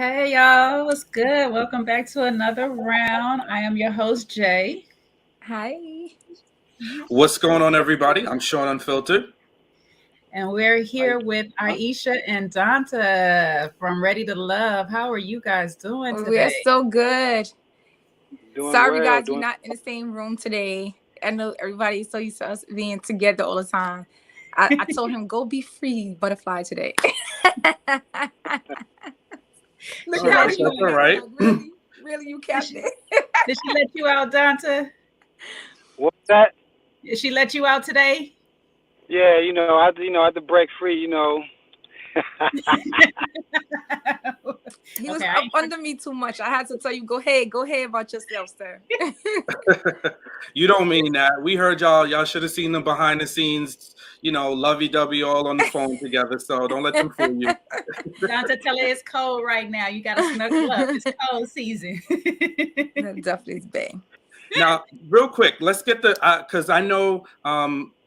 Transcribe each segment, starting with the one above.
Hey y'all, what's good? Welcome back to another round. I am your host, Jay. Hi. What's going on, everybody? I'm Shawn Unfiltered. And we're here with Aisha and Donta from Ready to Love. How are you guys doing We're today? so good. Doing Sorry, well. guys, we're not in the same room today. I know everybody's so used to us being together all the time. I told him, go be free, butterfly, today. Look She at how let That's he you all looking at me right. like, really? Really, you did kept she, it? did she let you out, Donta? What's that? Did she let you out today? Yeah, I had to break free. He was Okay, up under me too much. I had to tell you, go ahead about yourself, sir. You don't mean that. We heard y'all. Y'all should have seen them behind the scenes, lovey-dovey all on the phone together. So don't let them fool you. Donta, tell her it's cold right now. You got to snuggle up. It's cold season. That definitely is bang. Now, real quick, let's get because I know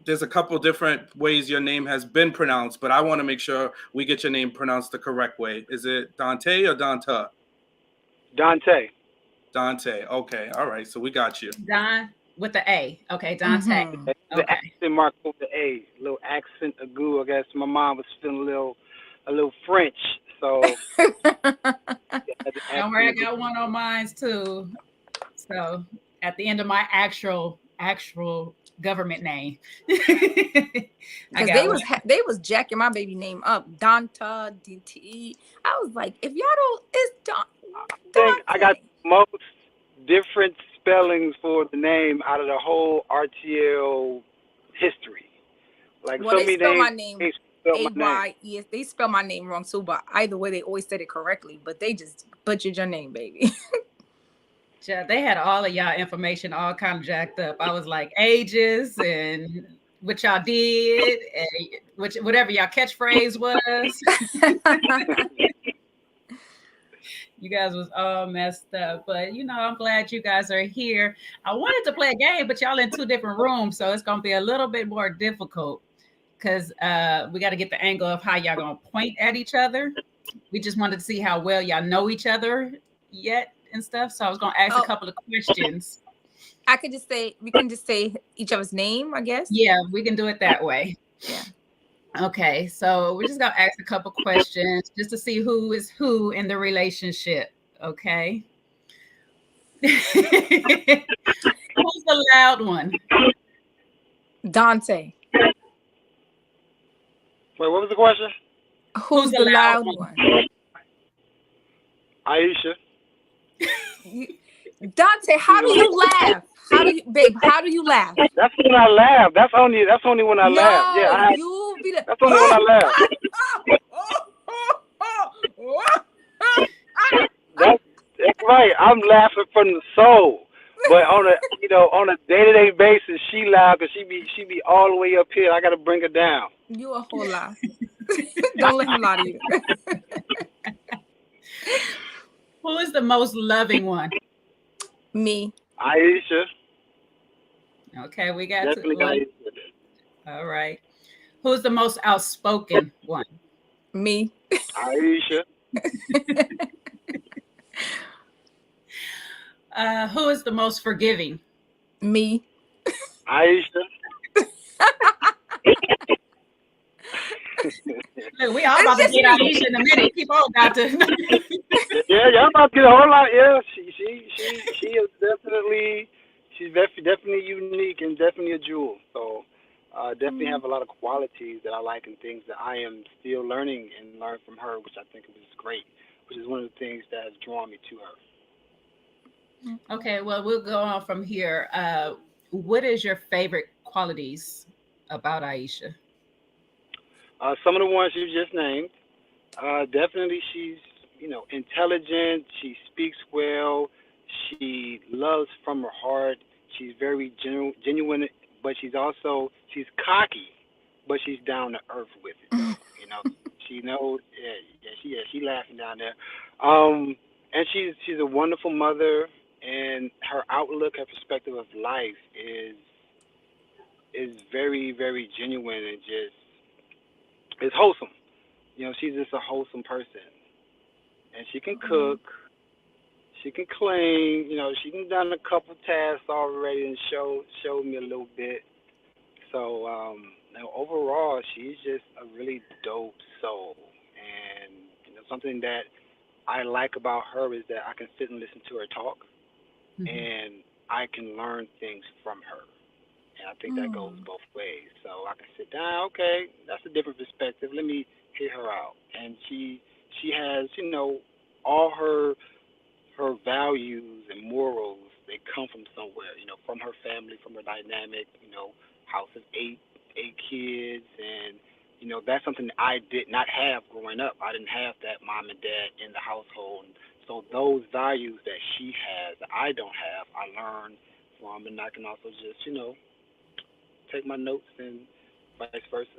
there's a couple different ways your name has been pronounced, but I want to make sure we get your name pronounced the correct way. Is it Dante or Donta? Dante. Dante. Okay. All right. So we got you. Don with the A. Okay, Donta. Mhm. The Okay. accent mark over the A. Little accent agu. I guess my mom was feeling a little French, so had the Don't worry, I accent agu. got one on mine too. So at the end of my actual government name, I Because got one. they was jacking my baby name up, Donta DTE. I was like, if y'all don't, it's I think I got Dante. the most different spellings for the name out of the whole RTL history. Like Well, so they many spell my names name can't spell my name. AYES. They spell my name wrong too, but either way, they always said it correctly. But they just butchered your name, baby. Yeah, they had all of y'all information all kind of jacked up. I was like ages and what y'all did, and whatever y'all catchphrase was. You guys was all messed up, but I'm glad you guys are here. I wanted to play a game, but y'all in two different rooms, so it's gonna be a little bit more difficult because we got to get the angle of how y'all gonna point at each other. We just wanted to see how well y'all know each other yet and stuff. So I was gonna ask a Oh, couple of questions. we can just say each other's name, I guess. Yeah, we can do it that way. Yeah. Okay, so we're just gonna ask a couple questions just to see who is who in the relationship. Okay. Who's the loud one? Dante. Wait, what was the question? Who's Who's the the loud loud one? one? Aisha. Dante, how do you laugh? How do you laugh? That's when I laugh. That's only when I laugh. Yeah, No, you be the that's only when I laugh. That's right. I'm laughing from the soul. But on a day-to-day basis, she loud because she be all the way up here. I gotta bring her down. You a whole lie. Don't let him lie to you. Who is the most loving one? Me. Aisha, Okay, we got to definitely one. Aisha. All right. Who's the most outspoken one? Me. Aisha, Who is the most forgiving? Me. Aisha. Look, we all It's about to just get me. Aisha in a minute. Keep on, Doctor. Yeah, y'all about to get a whole lot. Yeah, she is definitely unique and definitely a jewel. So definitely have a lot of qualities that I like and things that I am still learning and learn from her, which I think is great. Which is one of the things that has drawn me to her. Okay, well, we'll go on from here. What is your favorite qualities about Aisha? Some of the ones you just named. Definitely, she's intelligent. She speaks well. She loves from her heart. She's very genuine, but she's cocky, but she's down to earth with it though. She knows. She laughing down there. And she's a wonderful mother, and her outlook, her perspective of life is very very genuine and just is wholesome. She's just a wholesome person. and she can cook. She can clean. She can done a couple tasks already and showed me a little bit. So overall, she's just a really dope soul, and something that I like about her is that I can sit and listen to her talk, Mhm. and I can learn things from her. And I think that goes both ways. So I can sit down, okay, that's a different perspective. Let me hear her out. And she has, all her values and morals, they come from somewhere, from her family, from her dynamic, house of eight kids, and that's something that I did not have growing up. I didn't have that mom and dad in the household. So those values that she has that I don't have, I learned from, and I can also just, take my notes and vice versa.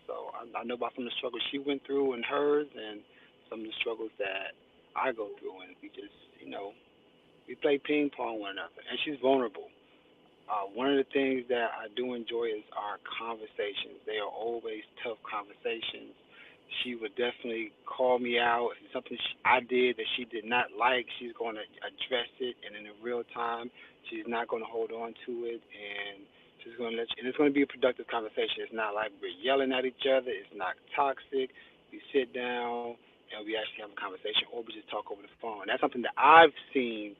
So I know about some of the struggles she went through and hers, and some of the struggles that I go through, and we just, we play ping pong with one another, and she's vulnerable. One of the things that I do enjoy is our conversations. They are always tough conversations. She would definitely call me out. If it's something I did that she did not like, she's going to address it, and in real time, she's not going to hold on to it, and she's going to and it's going to be a productive conversation. It's not like we're yelling at each other. It's not toxic. We sit down and we actually have a conversation, or we just talk over the phone. That's something that I've seen.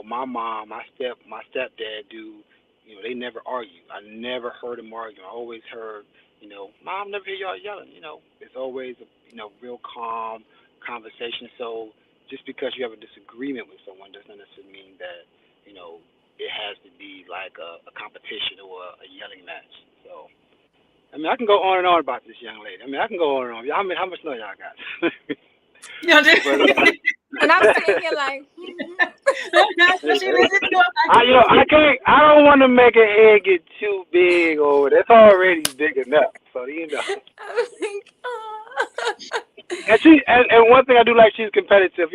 My mom, my stepdad do. They never argue. I never heard them argue. I always heard, Mom, never hear y'all yelling. It's always a, real calm conversation. So just because you have a disagreement with someone doesn't necessarily mean that, it has to be like a competition or a yelling match. So, I can go on and on about this young lady. I can go on and on. How much know y'all got? But, and I'm sitting here like, I can't. I don't want to make her head get too big, or that's already big enough. So and one thing I do like, she's competitive.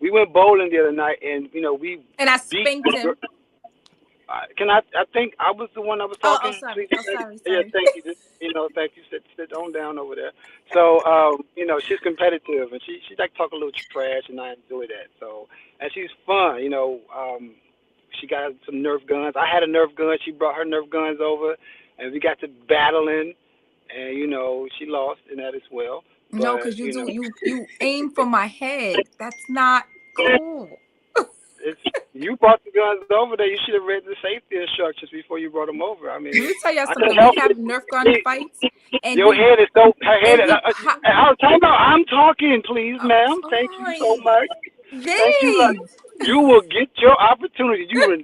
We went bowling the other night, and we and I beat. spanked him. Can I think I was the one that was talking. Sorry. Yeah, thank you. Thank you. Sit on down over there. So, she's competitive, and she like to talk a little trash, and I enjoy that. So, and she's fun. She got some Nerf guns. I had a Nerf gun. She brought her Nerf guns over, and we got to battling, and she lost in that as well. No, because you aim for my head. That's not cool. You brought the guns over there. You should have read the safety instructions before you brought them over. Let me tell you something. We have Nerf gun fights. And your head is so. I'm talking, please, ma'am. Thank you so much. Thank you. You will get your opportunity. See what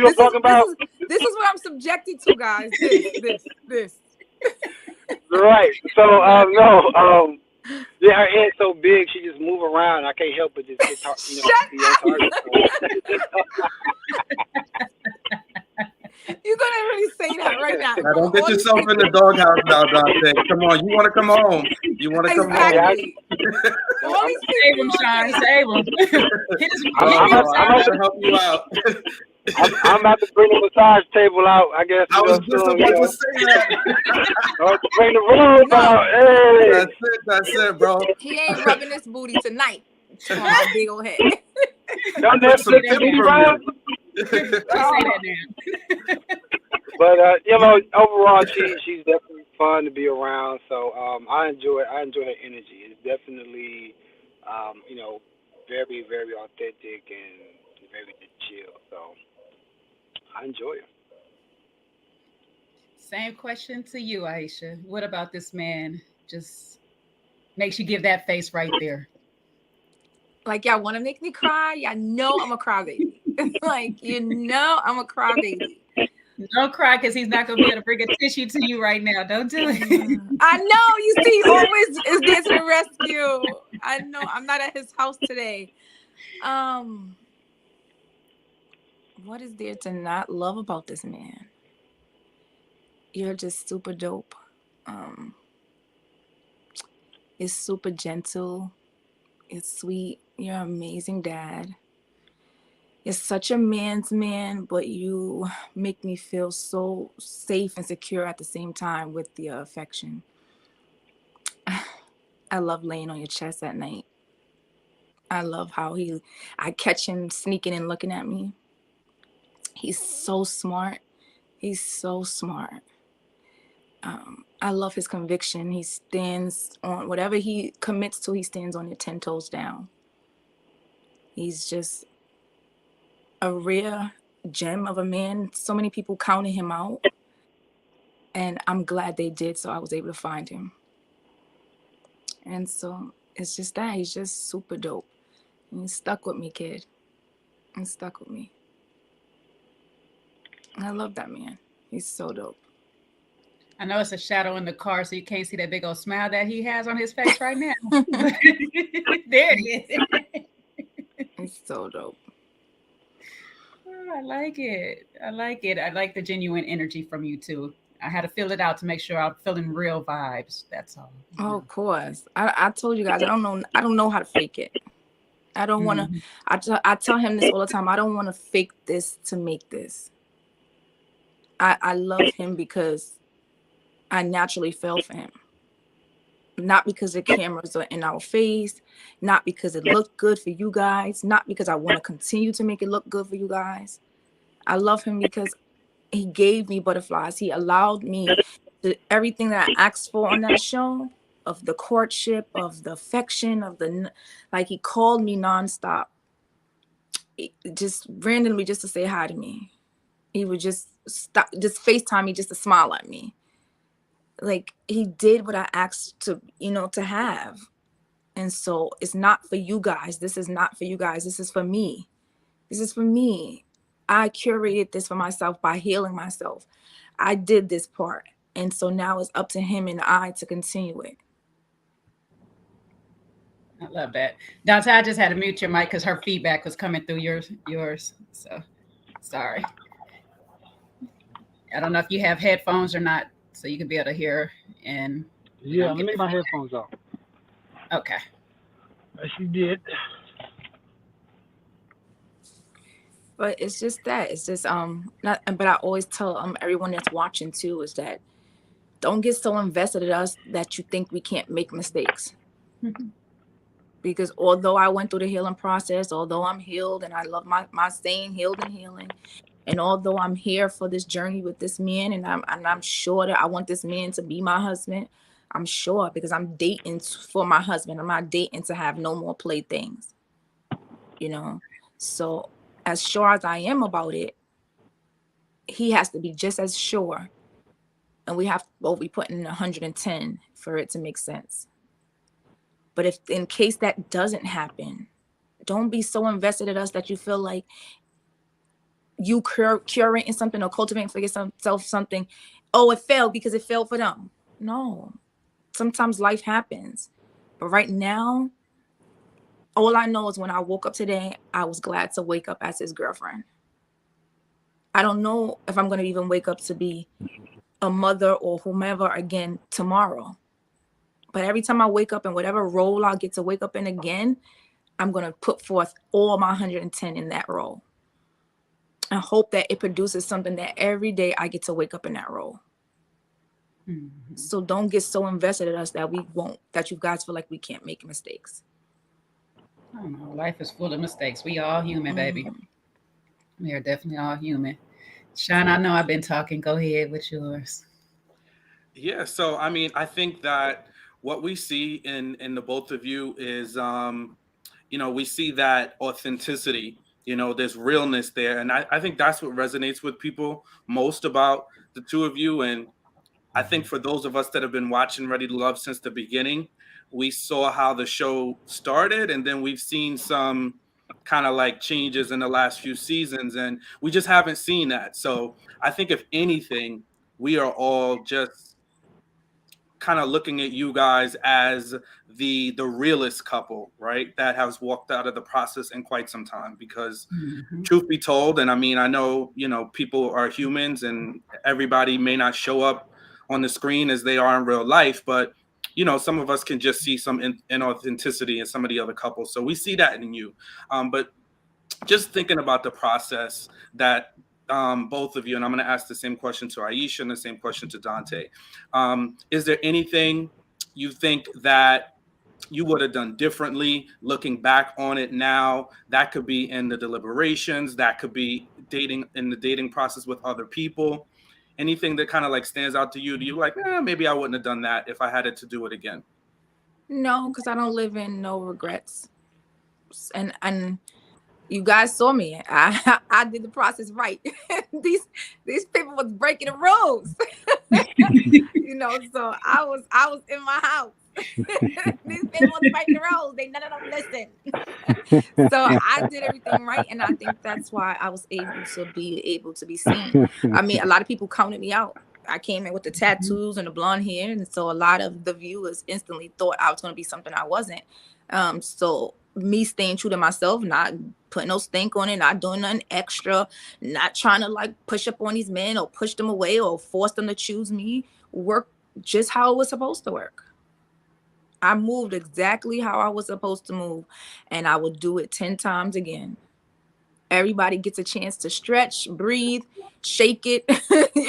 I'm talking about? This is what I'm subjected to, guys. This. Right. So no. Yeah, her head's so big, she just move around. I can't help but just get target. You're gonna really say that right now. Now, don't get yourself in the doghouse now, Dante. Come on, you want to come home? You want to come home? Save him, Shawn. Save him. I'm to help you out. I'm about to bring the massage table out. I guess. I was just about to say that. Bring the room out. Hey. That's it, bro. He ain't rubbing his booty tonight. On my big old head. Y'all never flip the TV around? But overall, she's definitely fun to be around. So I enjoy her energy. It's definitely very, very authentic and very chill. So I enjoy her. Same question to you, Aisha. What about this man just makes you give that face right there? Like, y'all want to make me cry? Y'all know I'm a crybaby. Like, I'm a crybaby. Don't cry, because he's not going to be able to bring a tissue to you right now. Don't do it. I know. You see, he always is there to the rescue. I know. I'm not at his house today. What is there to not love about this man? You're just super dope. It's super gentle. It's sweet. You're an amazing dad. You're such a man's man, but you make me feel so safe and secure at the same time with your affection. I love laying on your chest at night I love how I catch him sneaking and looking at me. He's so smart. He's so smart. I love his conviction. He stands on whatever he commits to, he stands on it 10 toes down. He's just a rare gem of a man. So many people counted him out. And I'm glad they did, so I was able to find him. And so it's just that. He's just super dope. And he's stuck with me, kid. He's stuck with me. And I love that man. He's so dope. I know it's a shadow in the car, so you can't see that big old smile that he has on his face right now. There it is. He's so dope. Oh, I like it. I like it. I like the genuine energy from you too. I had to fill it out to make sure I'm feeling real vibes. That's all. Oh, of course. I told you guys, I don't know how to fake it. I don't want to. I tell him this all the time. I don't want to fake this to make this. I love him because I naturally fell for him. Not because the cameras are in our face, not because it looked good for you guys, not because I want to continue to make it look good for you guys. I love him because he gave me butterflies. He allowed me everything that I asked for on that show, of the courtship, of the affection, of the, like, he called me nonstop. Just randomly, just to say hi to me. He would just FaceTime me just to smile at me. Like, he did what I asked to have. And so it's not for you guys. This is not for you guys. This is for me. This is for me. I curated this for myself by healing myself. I did this part. And so now it's up to him and I to continue it. I love that. Donta, I just had to mute your mic because her feedback was coming through yours. So sorry. I don't know if you have headphones or not, so you can be able to hear. And yeah, let me take my headphones off. Okay. She did. But it's just that. It's just not. But I always tell everyone that's watching too is that don't get so invested in us that you think we can't make mistakes. Because although I went through the healing process, although I'm healed and I love my staying healed and healing, and although I'm here for this journey with this man, and I'm sure that I want this man to be my husband, I'm sure, because I'm dating for my husband. I'm not dating to have no more playthings, So as sure as I am about it, he has to be just as sure. And we have to both be putting in 110 for it to make sense. But if in case that doesn't happen, don't be so invested in us that you feel like you curating something or cultivating for yourself something. Oh, it failed because it failed for them. No. Sometimes life happens. But right now, all I know is when I woke up today, I was glad to wake up as his girlfriend. I don't know if I'm going to even wake up to be a mother or whomever again tomorrow. But every time I wake up in whatever role I get to wake up in again, I'm going to put forth all my 110 in that role. And hope that it produces something that every day I get to wake up in that role. Mm-hmm. So don't get so invested in us that that you guys feel like we can't make mistakes. I don't know. Life is full of mistakes. We all human, baby. We are definitely all human. Shawn, I know I've been talking. Go ahead with yours. Yeah. So, I mean, I think that what we see in the both of you is, we see that authenticity. There's realness there. And I think that's what resonates with people most about the two of you. And I think for those of us that have been watching Ready to Love since the beginning, we saw how the show started, and then we've seen some kind of like changes in the last few seasons, and we just haven't seen that. So I think if anything, we are all just kind of looking at you guys as the realest couple, right? That has walked out of the process in quite some time, because truth be told, and I mean, I know, people are humans and everybody may not show up on the screen as they are in real life, but some of us can just see some inauthenticity in some of the other couples. So we see that in you. But just thinking about the process that both of you, and I'm going to ask the same question to Aisha and the same question to Donta. Is there anything you think that you would have done differently looking back on it now? That could be in the deliberations, that could be dating in the dating process with other people. Anything that kind of like stands out to you? Do you like, maybe I wouldn't have done that if I had it to do it again? No, because I don't live in no regrets. And you guys saw me. I did the process right. these people was breaking the rules. So I was in my house. These people was breaking the rules. They none of them listen. So I did everything right, and I think that's why I was able to be seen. I mean, a lot of people counted me out. I came in with the tattoos and the blonde hair, and so a lot of the viewers instantly thought I was going to be something I wasn't. So me staying true to myself, not putting no stink on it, not doing nothing extra, not trying to like push up on these men or push them away or force them to choose me, worked just how it was supposed to work. I moved exactly how I was supposed to move, and I will do it 10 times again. Everybody gets a chance to stretch, breathe, shake it.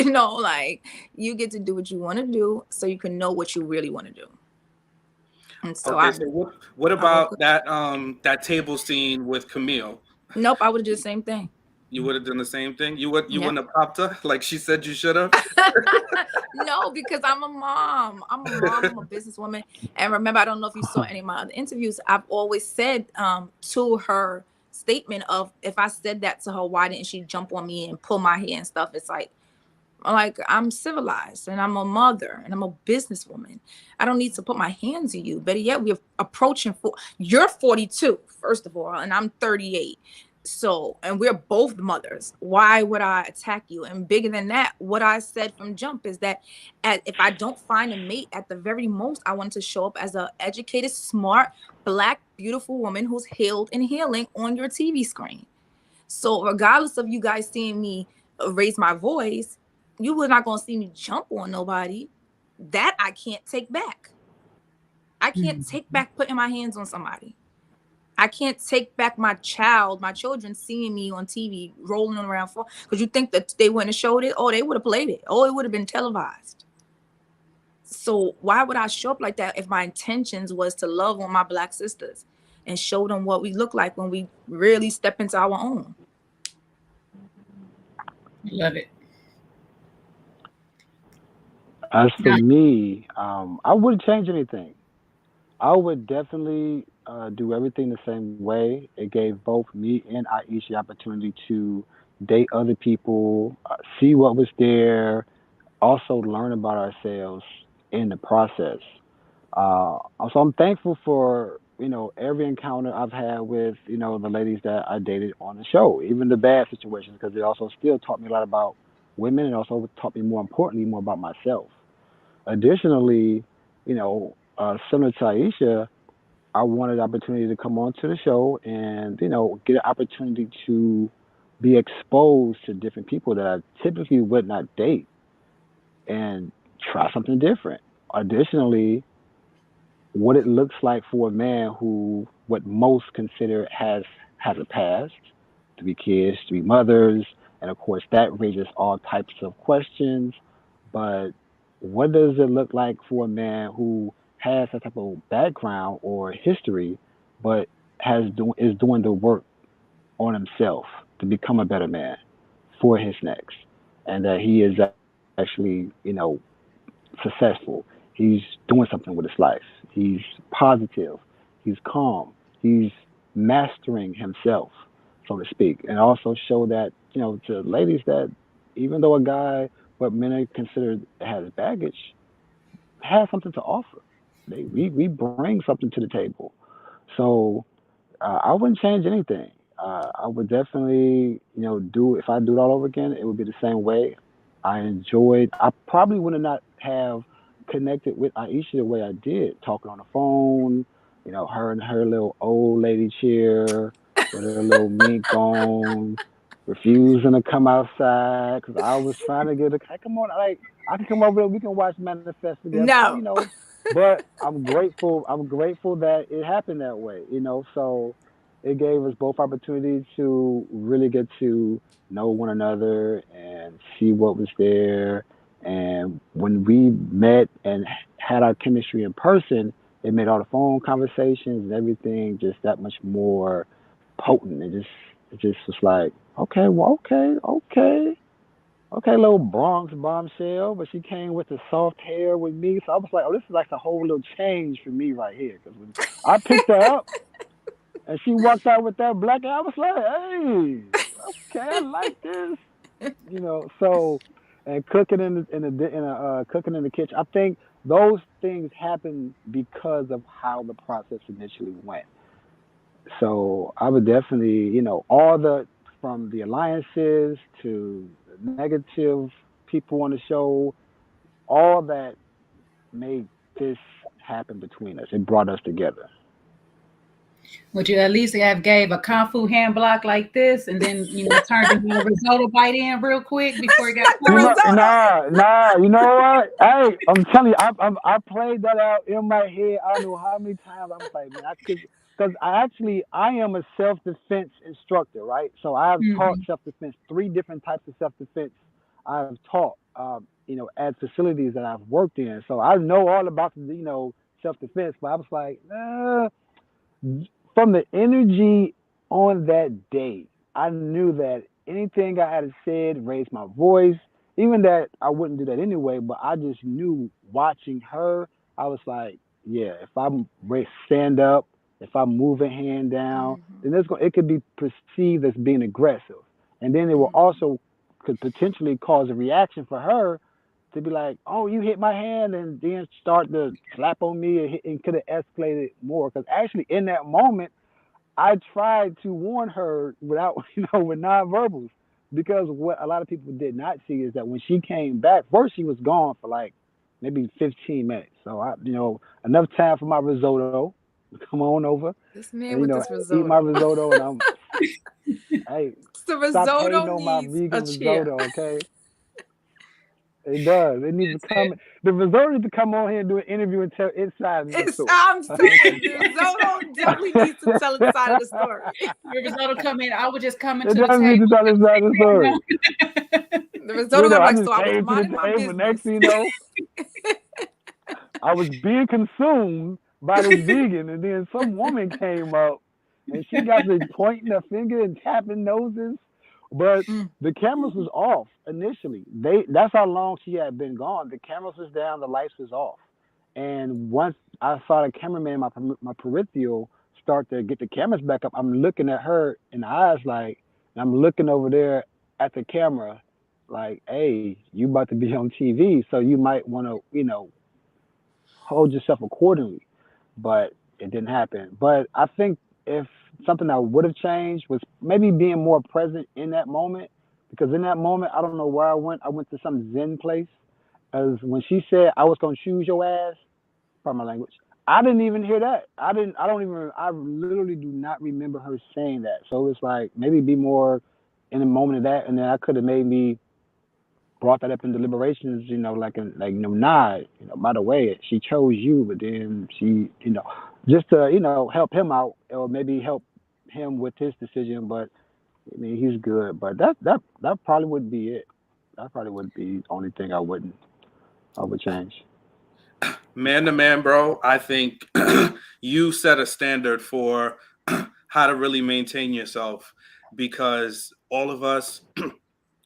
Like you get to do what you want to do so you can know what you really want to do. And so Okay, so what about that table scene with Camille? Nope, I would have done the same thing. You would have done the same thing? You wouldn't Yep. have popped her like she said you should have? No, because I'm a mom. I'm a businesswoman. And remember, I don't know if you saw any of my other interviews. I've always said to her statement of, if I said that to her, why didn't she jump on me and pull my hair and stuff? It's like I'm civilized and I'm a mother and I'm a businesswoman. I don't need to put my hands on you. Better yet, we're approaching you're 42, first of all, and I'm 38. So, and we're both mothers. Why would I attack you? And bigger than that, what I said from jump is that if I don't find a mate, at the very most, I want to show up as an educated, smart, Black, beautiful woman who's healed and healing on your TV screen. So regardless of you guys seeing me raise my voice, you were not going to see me jump on nobody. That I can't take back. I can't take back putting my hands on somebody. I can't take back my children seeing me on TV rolling around because you think that they wouldn't have showed it? Oh, they would have played it. Oh, it would have been televised. So why would I show up like that if my intentions was to love on my Black sisters and show them what we look like when we really step into our own? Love it. As for me, I wouldn't change anything. I would definitely do everything the same way. It gave both me and Aisha the opportunity to date other people, see what was there, also learn about ourselves in the process. So I'm thankful for every encounter I've had with the ladies that I dated on the show, even the bad situations, because it also still taught me a lot about women, and also taught me more importantly more about myself. Additionally, similar to Aisha, I wanted the opportunity to come onto the show and get an opportunity to be exposed to different people that I typically would not date and try something different. Additionally, what it looks like for a man who what most consider has a past, to be kids, to be mothers, and of course that raises all types of questions. But what does it look like for a man who has that type of background or history, but is doing the work on himself to become a better man for his next, and that he is actually successful. He's doing something with his life. He's positive. He's calm. He's mastering himself, so to speak, and also show that to ladies that even though a guy what men are considered has baggage has something to offer. We bring something to the table. So I wouldn't change anything. I would definitely, do if I do it all over again, it would be the same way. I enjoyed. I probably would not have connected with Aisha the way I did, talking on the phone. Her and her little old lady chair with her little mink on, refusing to come outside because I was trying to get a. Hey, come on, like I can come over there. We can watch Manifest together. No. But I'm grateful. I'm grateful that it happened that way. So it gave us both opportunities to really get to know one another and see what was there. And when we met and had our chemistry in person, it made all the phone conversations and everything just that much more potent. It just was like, okay, well, okay, little Bronx bombshell, but she came with the soft hair with me, so I was like, oh, this is like a whole little change for me right here. Because when I picked her up and she walked out with that black, I was like, hey, okay, I like this, So, and cooking cooking in the kitchen, I think those things happen because of how the process initially went. So I would definitely, all the from the alliances to the negative people on the show, all that made this happen between us. It brought us together. Would you at least have gave a kung fu hand block like this, and then turned into a risotto bite in real quick before it got Not the cold? risotto. Nah. You know what? Hey, I'm telling you, I played that out in my head. I don't know how many times. I was like, man, because I am a self defense instructor, right? So I've taught Mhm. self defense, three different types of self defense. I've taught, at facilities that I've worked in. So I know all about the, self defense. But I was like, from the energy on that day, I knew that anything I had said, raised my voice, even that I wouldn't do that anyway, but I just knew watching her, I was like, yeah, if stand up, if I move a hand down, then it could be perceived as being aggressive. And then it will also could potentially cause a reaction for her to be like, "Oh, you hit my hand," and then start to slap on me, and could have escalated more. Because actually, in that moment, I tried to warn her without, with nonverbals. Because what a lot of people did not see is that when she came back, first she was gone for like maybe 15 minutes. So enough time for my risotto to come on over This and man with this eat my risotto. risotto, and I'm hey, The stop risotto hating on my needs a vegan chair. risotto, okay? It does. It needs to come. The resort needs to come on here and do an interview and tell its side of the story. I'm saying the risotto definitely needs to tell its side of the story. Your risotto come in. I would just come It into the does table need to tell its and side of the story. sit down. The risotto gonna be I like, just so I was came to the minding my table. Next business. thing you know, I was being consumed by this vegan, and then some woman came up, and she got to pointing her finger and tapping noses, but Mm. the cameras was off initially. That's how long she had been gone. The cameras was down, the lights was off, and once I saw the cameraman, my peripheral start to get the cameras back up, I'm looking at her in the eyes like, and I'm looking over there at the camera like, hey, you about to be on TV, so you might want to, hold yourself accordingly. But it didn't happen. But I think if something I would have changed was maybe being more present in that moment, because in that moment I don't know where I went. I went to some Zen place. As when she said I was gonna choose your ass, from my language, I didn't even hear that. I didn't. I don't even. I literally do not remember her saying that. So it's like maybe be more in the moment of that, and then I could have made me brought that up in deliberations, nah, by the way, she chose you, but then she, just to, help him out or maybe help him with his decision. But I mean, he's good. But that probably would be it. That probably would be the only thing I would change. Man to man, bro, I think you set a standard for how to really maintain yourself, because all of us,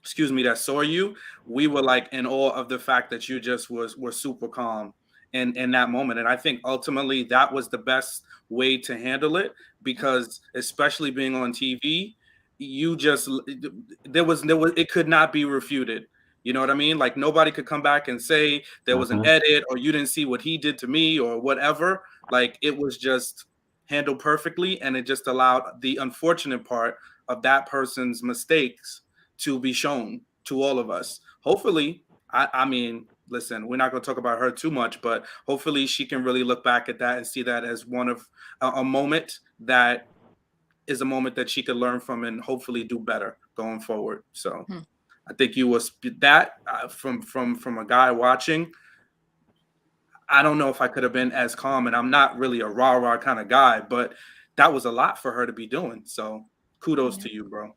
excuse me, that saw you, we were like in awe of the fact that you just were super calm in that moment. And I think ultimately that was the best way to handle it, because especially being on TV, you just there was it could not be refuted. You know what I mean? Like nobody could come back and say there was an Uh-huh. edit or you didn't see what he did to me or whatever. Like it was just handled perfectly, and it just allowed the unfortunate part of that person's mistakes to be shown to all of us. Hopefully, I mean, listen, we're not going to talk about her too much, but hopefully she can really look back at that and see that as one of a moment that is a moment that she could learn from and hopefully do better going forward. So Hmm. I think you was that from a guy watching. I don't know if I could have been as calm, and I'm not really a rah rah kind of guy, but that was a lot for her to be doing. So kudos Yeah. to you, bro.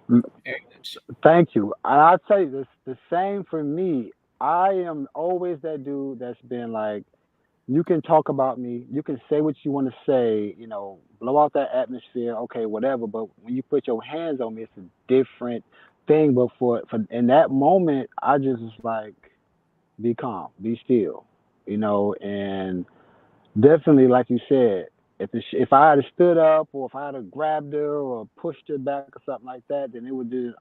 Mm, Very good. Thank you. And I'll tell you this, the same for me. I am always that dude that's been like, you can talk about me, you can say what you want to say, blow out that atmosphere, okay, whatever. But when you put your hands on me, it's a different thing. But for in that moment, I just was like, be calm, be still, and definitely, like you said, if I had stood up or if I had grabbed her or pushed her back or something like that, then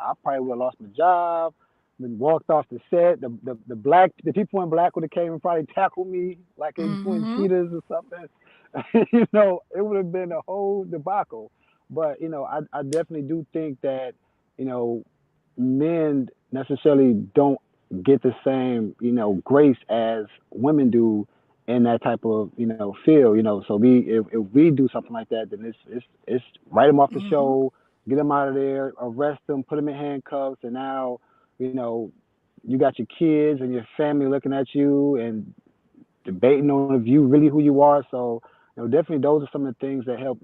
I probably would have lost my job, been walked off the set. The people in black would have came and probably tackled me like in Twin Mm-hmm. Cheetahs or something. It would have been a whole debacle. But I definitely do think that you know men necessarily don't get the same grace as women do in that type of field. So if we do something like that, then it's write them off the Mm-hmm. show, get them out of there, arrest them, put them in handcuffs, and now you know you got your kids and your family looking at you and debating on if you really who you are. So, definitely those are some of the things that help,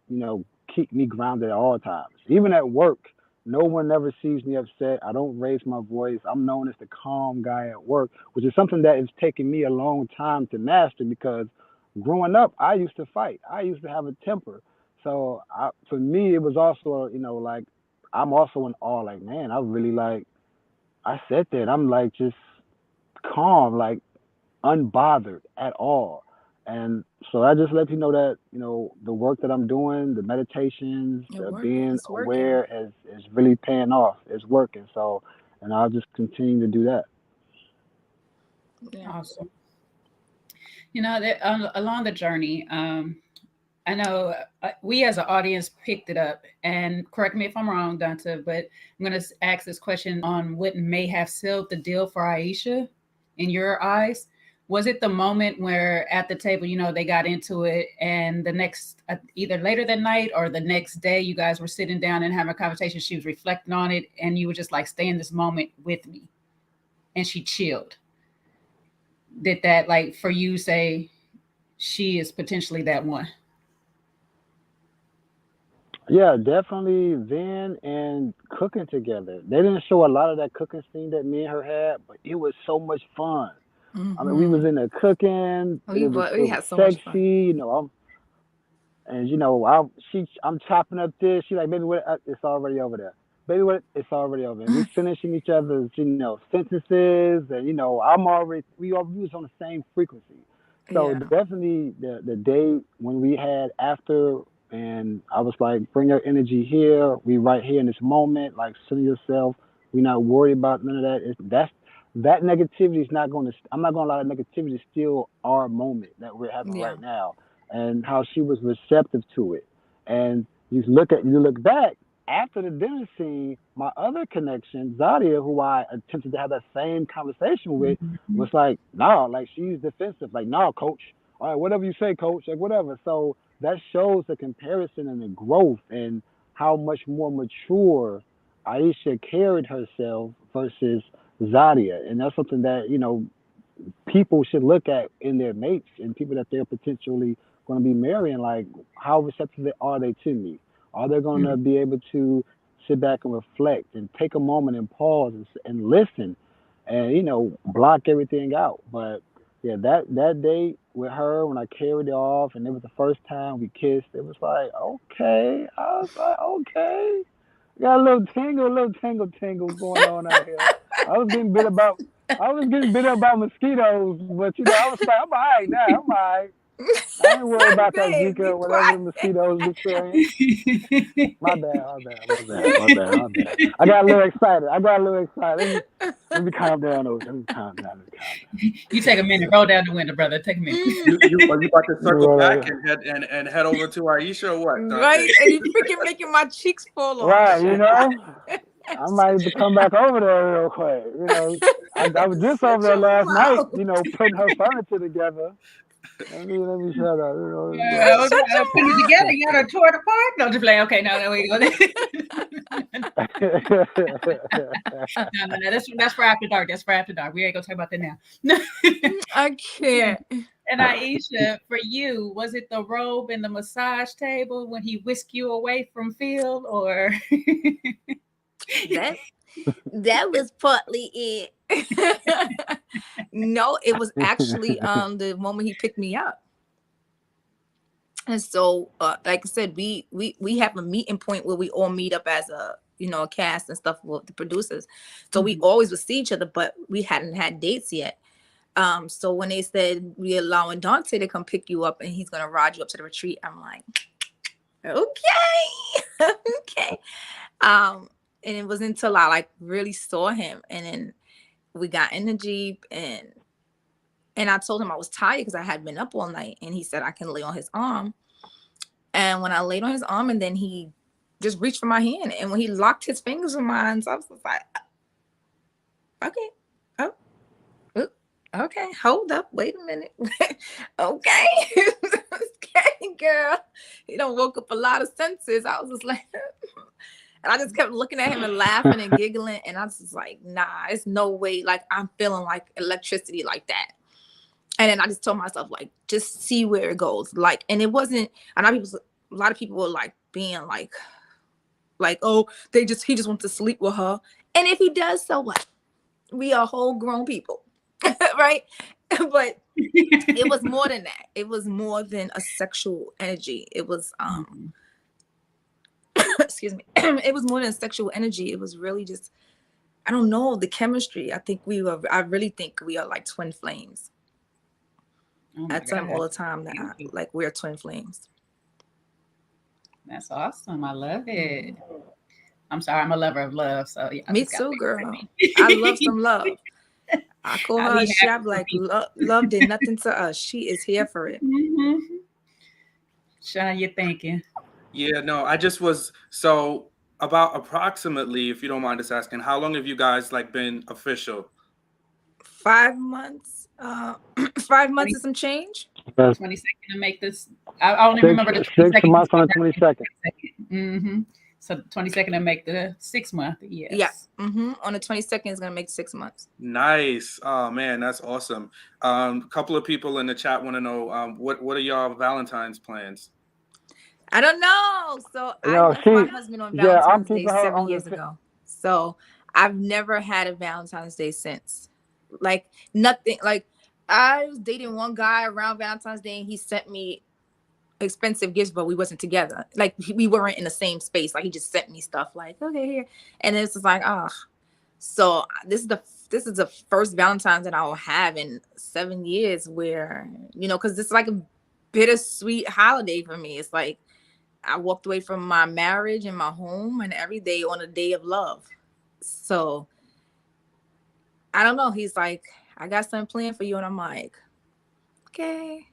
keep me grounded at all times. Even at work, no one ever sees me upset. I don't raise my voice. I'm known as the calm guy at work, which is something that has taken me a long time to master because growing up, I used to fight. I used to have a temper. So for me, it was also, like I'm also in awe. Like, man, I really like. I said that. I'm like just calm. Like unbothered at all. And so I just let you know that, the work that I'm doing, the meditations, the being It's working. aware is really paying off. It's working. So, and I'll just continue to do that. Yeah. Awesome. That, along the journey, I know we as an audience picked it up, and correct me if I'm wrong, Donta, but I'm going to ask this question on what may have sealed the deal for Aisha in your eyes. Was it the moment where at the table, they got into it, and the next, either later that night or the next day, you guys were sitting down and having a conversation? She was reflecting on it, and you were just like, stay in this moment with me. And she chilled. Did that, like, for you, say she is potentially that one? Yeah, definitely then and cooking together. They didn't show a lot of that cooking scene that me and her had, but it was so much fun. I mean, we Mm-hmm. was in there cooking. It We was had so much fun. sexy. And I'm chopping up this. She like, baby, what? It's already over there. Baby, what? It's already over. And we finishing each other's, sentences, and we was on the same frequency. So Yeah. definitely the day when we had after, and I was like, bring your energy here. We right here in this moment. Like, center yourself. We're not worried about none of that. That negativity is not going to. I'm not going to allow that negativity to steal our moment that we're having Yeah. right now and how she was receptive to it. And you look back after the dinner scene, my other connection, Zadia, who I attempted to have that same conversation with, Mhm. was like, nah, like she's defensive, like, nah, coach. All right, whatever you say, coach, like whatever. So that shows the comparison and the growth and how much more mature Aisha carried herself versus Zadia. And that's something that, people should look at in their mates and people that they're potentially going to be marrying. Like, how receptive are they to me? Are they going to Mhm. be able to sit back and reflect and take a moment and pause and listen and, block everything out? But yeah, that date with her when I carried it off and it was the first time we kissed, it was like, okay. I was like, okay. Got a little tingle going on out here. I was getting bit about I was getting bit up by mosquitoes, but I was like, I'm all right now. I'm all right. I ain't worried about that Babe, Zika be or whatever quiet. the mosquitoes be carrying. My bad. I got a little excited. Let me calm down. Let me calm down. You take a minute, roll down the window, brother. Take a minute. You are you about to circle back Right, and head over to Aisha or what, Dante? Right? And you freaking making my cheeks fall off. right. I might come back over there real quick. I was just over Shut there your last night. mouth. Putting her furniture together. Let me shut up. I was Shut your putting it together. mouth. You got to tore it apart. No, just play. Okay, no, we go. No. That's for after dark. That's for after dark. We ain't gonna talk about that now. I can't. And Aisha, for you, was it the robe and the massage table when he whisked you away from Phil, or That that was partly it. No, it was actually the moment he picked me up. And so, like I said, we have a meeting point where we all meet up as a, you know, a cast and stuff with the producers. So we always would see each other, but we hadn't had dates yet. So when they said we allowing Donta to come pick you up and he's gonna ride you up to the retreat, I'm like, okay, okay. And it was until I like really saw him, and then we got in the Jeep, and I told him I was tired because I had been up all night, and he said I can lay on his arm. And when I laid on his arm, and then he just reached for my hand, and when he locked his fingers in mine, so I was like, okay, okay, hold up, wait a minute. Okay. Okay, girl. He done woke up a lot of senses. I was just like, and I just kept looking at him and laughing and giggling. And I was just like, nah, it's no way. Like, I'm feeling like electricity like that. And then I just told myself, like, just see where it goes. Like, and it wasn't, and a lot of people were like being like, oh, he just wants to sleep with her. And if he does, so what? We are whole grown people. Right? But it was more than that. It was more than a sexual energy. It was excuse me. It was more than sexual energy. It was really just, I don't know, the chemistry. I really think we are like twin flames. I tell them all the time that like we're twin flames. That's awesome. I love it. I'm sorry, I'm a lover of love. So yeah, me too, girl. I love some love. I call her a chef, like love did nothing to us. She is here for it. Shawn, you're thinking. Yeah, no, I just was so about approximately, if you don't mind us asking, how long have you guys like been official? 5 months. 5 months and some change. 22nd to make this. I only remember the 22nd. 6 months on the 22nd. Mm-hmm. So 22nd to make the 6 month. Yes. Yeah. Mm-hmm. On the 22nd is gonna make 6 months. Nice. Oh man, that's awesome. A couple of people in the chat want to know what are y'all Valentine's plans? I don't know. So I left my husband on Valentine's Day 7 years ago. So I've never had a Valentine's Day since. Like nothing. Like I was dating one guy around Valentine's Day, and he sent me expensive gifts, but we wasn't together. Like we weren't in the same space. Like he just sent me stuff like, okay, here. And it's just like, oh. So this is the first Valentine's that I will have in 7 years where, you know, because it's like a bittersweet holiday for me. It's like I walked away from my marriage and my home and every day on a day of love. So I don't know. He's like, I got something planned for you. And I'm like, okay.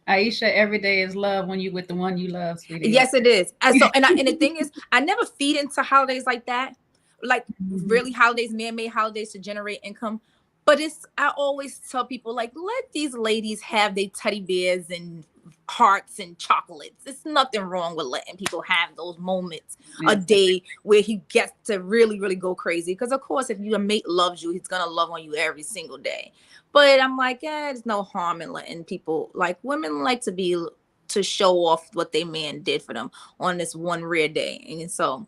Aisha, every day is love when you with the one you love, sweetie. Yes, it is. And so, and the thing is, I never feed into holidays like that. Like really holidays, man-made holidays to generate income. But I always tell people, like, let these ladies have their teddy bears and hearts and chocolates. There's nothing wrong with letting people have those moments a day where he gets to really, really go crazy. Because of course, if your mate loves you, he's gonna love on you every single day. But I'm like, there's no harm in letting people, like women like to show off what their man did for them on this one rare day. And so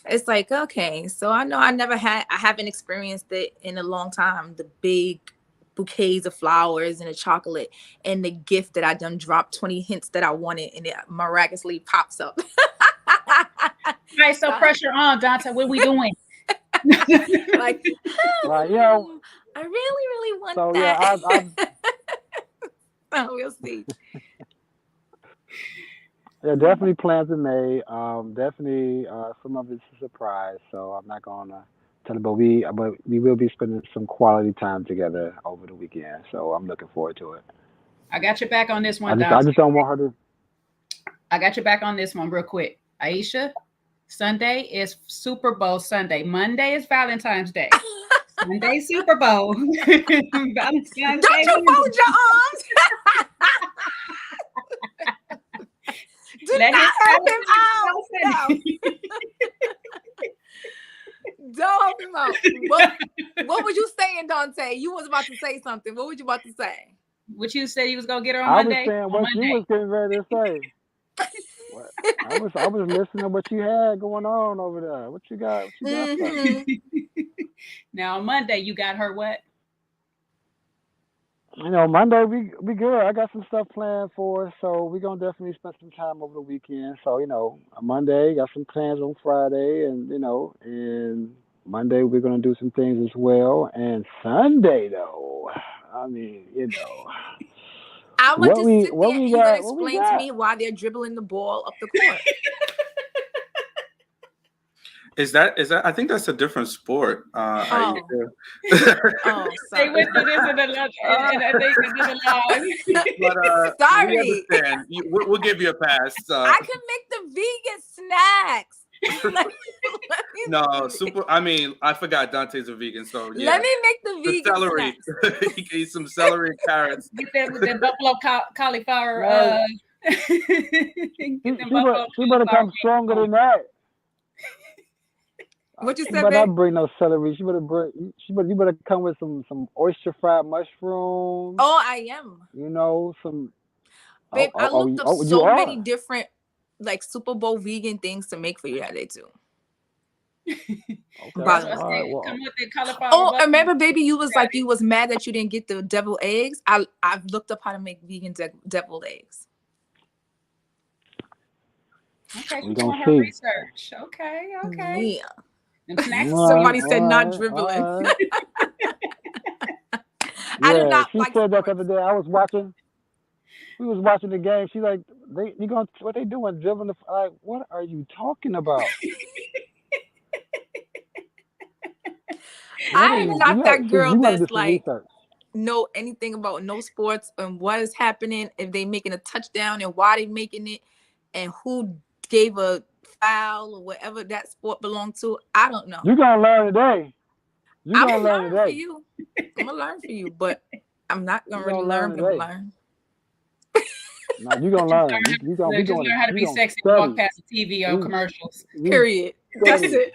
it's like, okay, so I know I haven't experienced it in a long time. The big bouquets of flowers and a chocolate and the gift that I done dropped 20 hints that I wanted and it miraculously pops up. All right, so pressure on, Donta. What are we doing? Like, right, yeah. I really, really want so, that. Yeah, Oh, we'll see. Yeah, definitely plans are made. Definitely, some of it's a surprise, so I'm not gonna tell you. But we will be spending some quality time together over the weekend, so I'm looking forward to it. I got your back on this one, I just don't want her to. I got your back on this one real quick, Aisha. Sunday is Super Bowl Sunday. Monday is Valentine's Day. Sunday Super Bowl. Valentine's Don't you fold your arms? Do Let not help him out. No. Don't help him out. What was you saying, Donta? You was about to say something. What was you about to say? What you said you was gonna get her on Monday? I was saying what you was getting ready to say. I was listening to what you had going on over there. What you got? Now on Monday you got her what? Monday we good. I got some stuff planned for us, so we're gonna definitely spend some time over the weekend. So on Monday got some plans on Friday, and Monday we're gonna do some things as well. And Sunday though, I mean, I want to sit what there we and you're gonna got? What we explain to got? me why they're dribbling the ball up the court. Is that? I think that's a different sport. Oh. Oh, They sorry. went through this in the live. But Sorry. we understand. We'll give you a pass. I can make the vegan snacks. No, I mean, I forgot Dante's a vegan, so yeah. Let me make the vegan celery. snacks. He can eat some celery and carrots. Get them with that buffalo cauliflower. Right. She better come stronger than that. What you She said, better babe? not bring no celery. You better come with some oyster fried mushrooms. Oh, I am. Some. Babe, I looked up you so are. many different like Super Bowl vegan things to make for you that day too. Okay. By the way. All right, well. Come with the cauliflower. Oh, remember, baby, you was like you was mad that you didn't get the deviled eggs. I've looked up how to make vegan deviled eggs. Okay, We she's gonna doing her see. research. Okay. Yeah. Them snacks. Somebody said not All dribbling. right. I do Yeah, not she like said that the sports. other day. We was watching the game. She's like, what they doing? Dribbling like, what are you talking about? I'm not that girl You gotta do that's some like research. know anything about no sports and what is happening, if they making a touchdown and why they making it, and who gave a foul or whatever that sport belonged to. I don't know. You're gonna learn today. I'm gonna learn for you. I'm gonna learn for you, but I'm not gonna really learn. But I'm gonna learn. No, you're gonna learn. Just learn how to be sexy and walk past the TV on commercials. Period. That's it.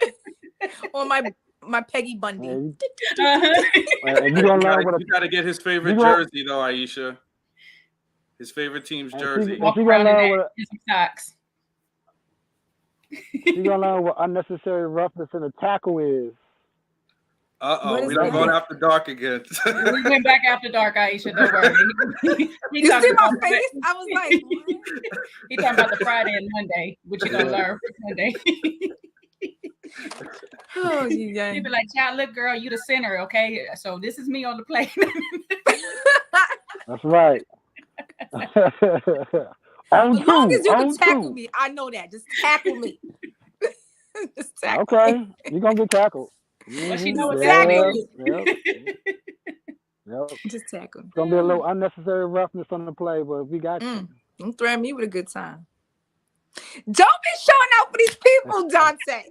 On my Peggy Bundy. And you gonna learn you gotta get his favorite jersey though, Aisha. His favorite team's jersey. Walk around in some socks. You're gonna learn what unnecessary roughness in a tackle is. We don't going after dark again. We went back after dark, Aisha. Don't worry. You see my face? I was like, what? He talking about the Friday and Monday, which you gonna learn for Monday. Oh, yeah. He'd be like, "Child, look, girl, you the center, okay? So this is me on the plate." That's right. As long as you can tackle me, I know that. Just tackle me. Just tackle me. You're gonna get tackled. Well, she know what that is. Yep. Just tackle. It's gonna be a little unnecessary roughness on the play, but we got you. Don't threaten me with a good time. Don't be showing out for these people, Dante.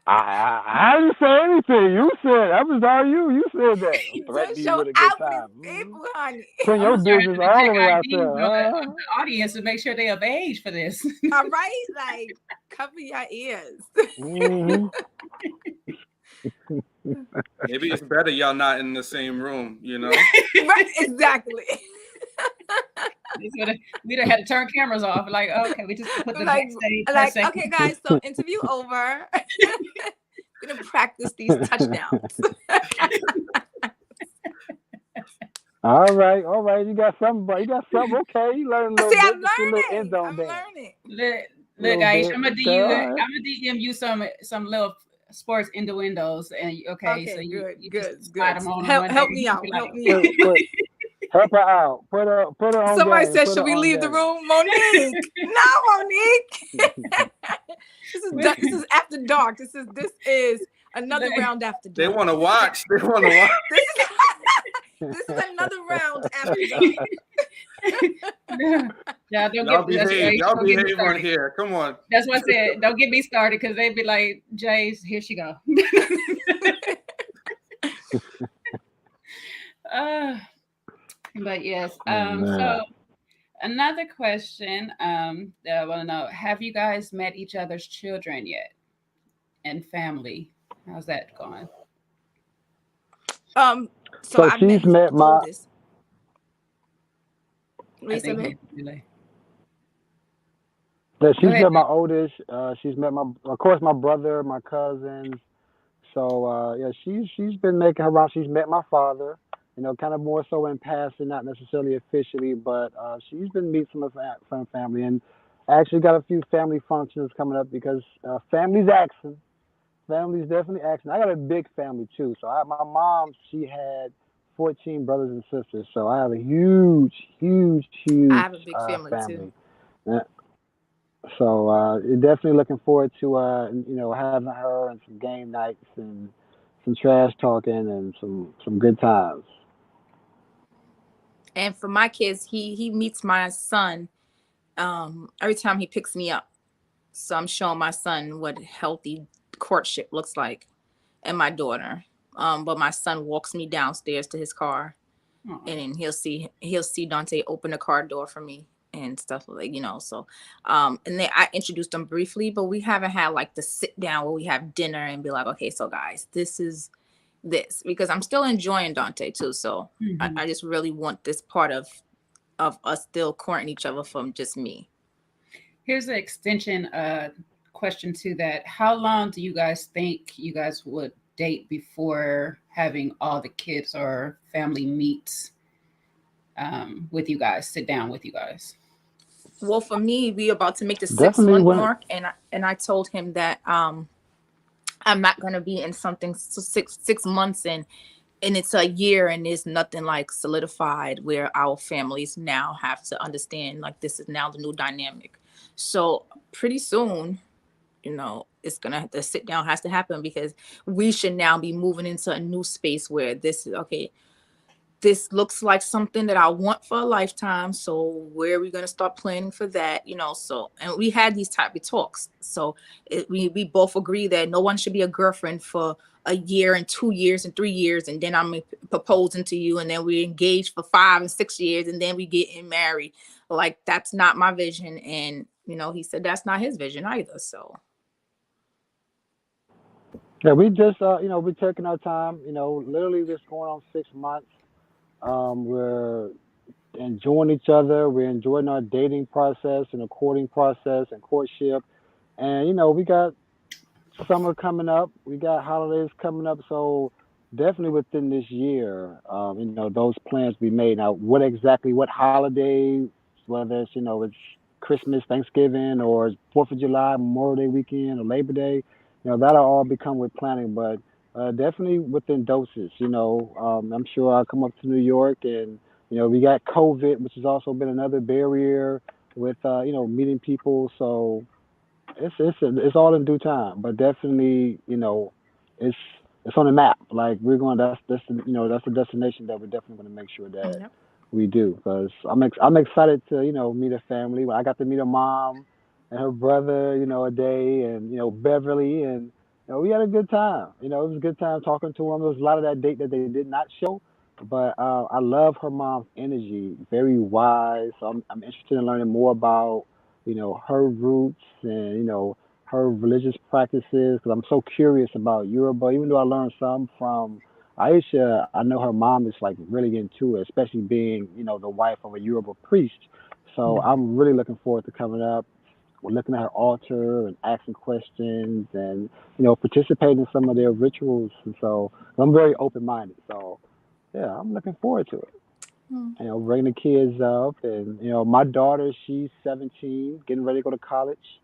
I didn't say anything. You said that was all you. You said that. Don't show out for these people, honey. Put your business all the way out there. The audience to make sure they're of age for this. All right, like cover your ears. Maybe it's better y'all not in the same room, Right, exactly. We'd have had to turn cameras off. Like, okay, we just put the backstage. Okay, guys, so interview over. Gonna practice these touchdowns. All right. You got something, okay. You learned a little bit. I'm learning. Look, Aisha, I'm gonna DM you some little sports innuendos, and okay, so you good. Slide them on. Help me out. Help her out. Put her on. Somebody said, should we leave the room? Monique. No, Monique. This is after dark. This is another round after dark. They want to watch. This is another round after dark. Yeah, y'all behave on here. Come on. That's what I said. Don't get me started because they'd be like, Jay's, here she go. But yes. So another question that I want to know: have you guys met each other's children yet? And family? How's that going? So I she's met my oldest. She's met my oldest. She's met of course, my brother, my cousins. So she's been making her rounds. She's met my father. kind of more so in passing, not necessarily officially, but she's been meeting some family, and actually got a few family functions coming up because family's action. Family's definitely action. I got a big family too. So my mom, she had 14 brothers and sisters. So I have a huge, huge, I huge have a big family too. family. Uh, So definitely looking forward to having her and some game nights and some trash talking and some good times. And for my kids, he meets my son every time he picks me up. So I'm showing my son what healthy courtship looks like, and my daughter. But my son walks me downstairs to his car, and then he'll see Dante open the car door for me and stuff like so and then I introduced them briefly, but we haven't had like the sit down where we have dinner and be like, okay, so guys, this is this, because I'm still enjoying Dante too. So I just really want this part of us still courting each other from just me. Here's an extension question to that. How long do you guys think you guys would date before having all the kids or family meets with you guys, sit down with you guys? Well, for me, we about to make the six Definitely month when mark, and I told him that I'm not gonna be in something 6 months and it's a year and there's nothing like solidified where our families now have to understand like this is now the new dynamic. So pretty soon, it's gonna the sit down has to happen, because we should now be moving into a new space where this is okay. This looks like something that I want for a lifetime. So where are we going to start planning for that? So, and we had these type of talks. So we both agree that no one should be a girlfriend for a year and 2 years and 3 years. And then I'm proposing to you. And then we engage for 5 and 6 years. And then we get married. Like, that's not my vision. And, he said that's not his vision either. So. yeah, we just we're taking our time. Literally just going on 6 months. We're enjoying each other. We're enjoying our dating process and the courting process and courtship. And we got summer coming up. We got holidays coming up. So definitely within this year, those plans be made. Now, what holiday, whether it's Christmas, Thanksgiving, or it's 4th of July, Memorial Day weekend, or Labor Day, that'll all become with planning. But definitely within doses. I'm sure I'll come up to New York, and we got COVID, which has also been another barrier with meeting people. So it's all in due time, but definitely it's it's on the map. Like we're going. That's the destination that we're definitely going to make sure that Yep. we do. Because I'm excited to meet a family. I got to meet a mom and her brother a day, and Beverly, and we had a good time. It was a good time talking to them. There was a lot of that date that they did not show. But I love her mom's energy, very wise. So I'm interested in learning more about her roots and her religious practices, because I'm so curious about Europe. But even though I learned some from Aisha, I know her mom is like really into it, especially being the wife of a Yoruba priest. So I'm really looking forward to coming up. We're looking at her altar and asking questions and participating in some of their rituals. And so I'm very open minded. So yeah, I'm looking forward to it. Mm. Bring the kids up, and my daughter, she's 17, getting ready to go to college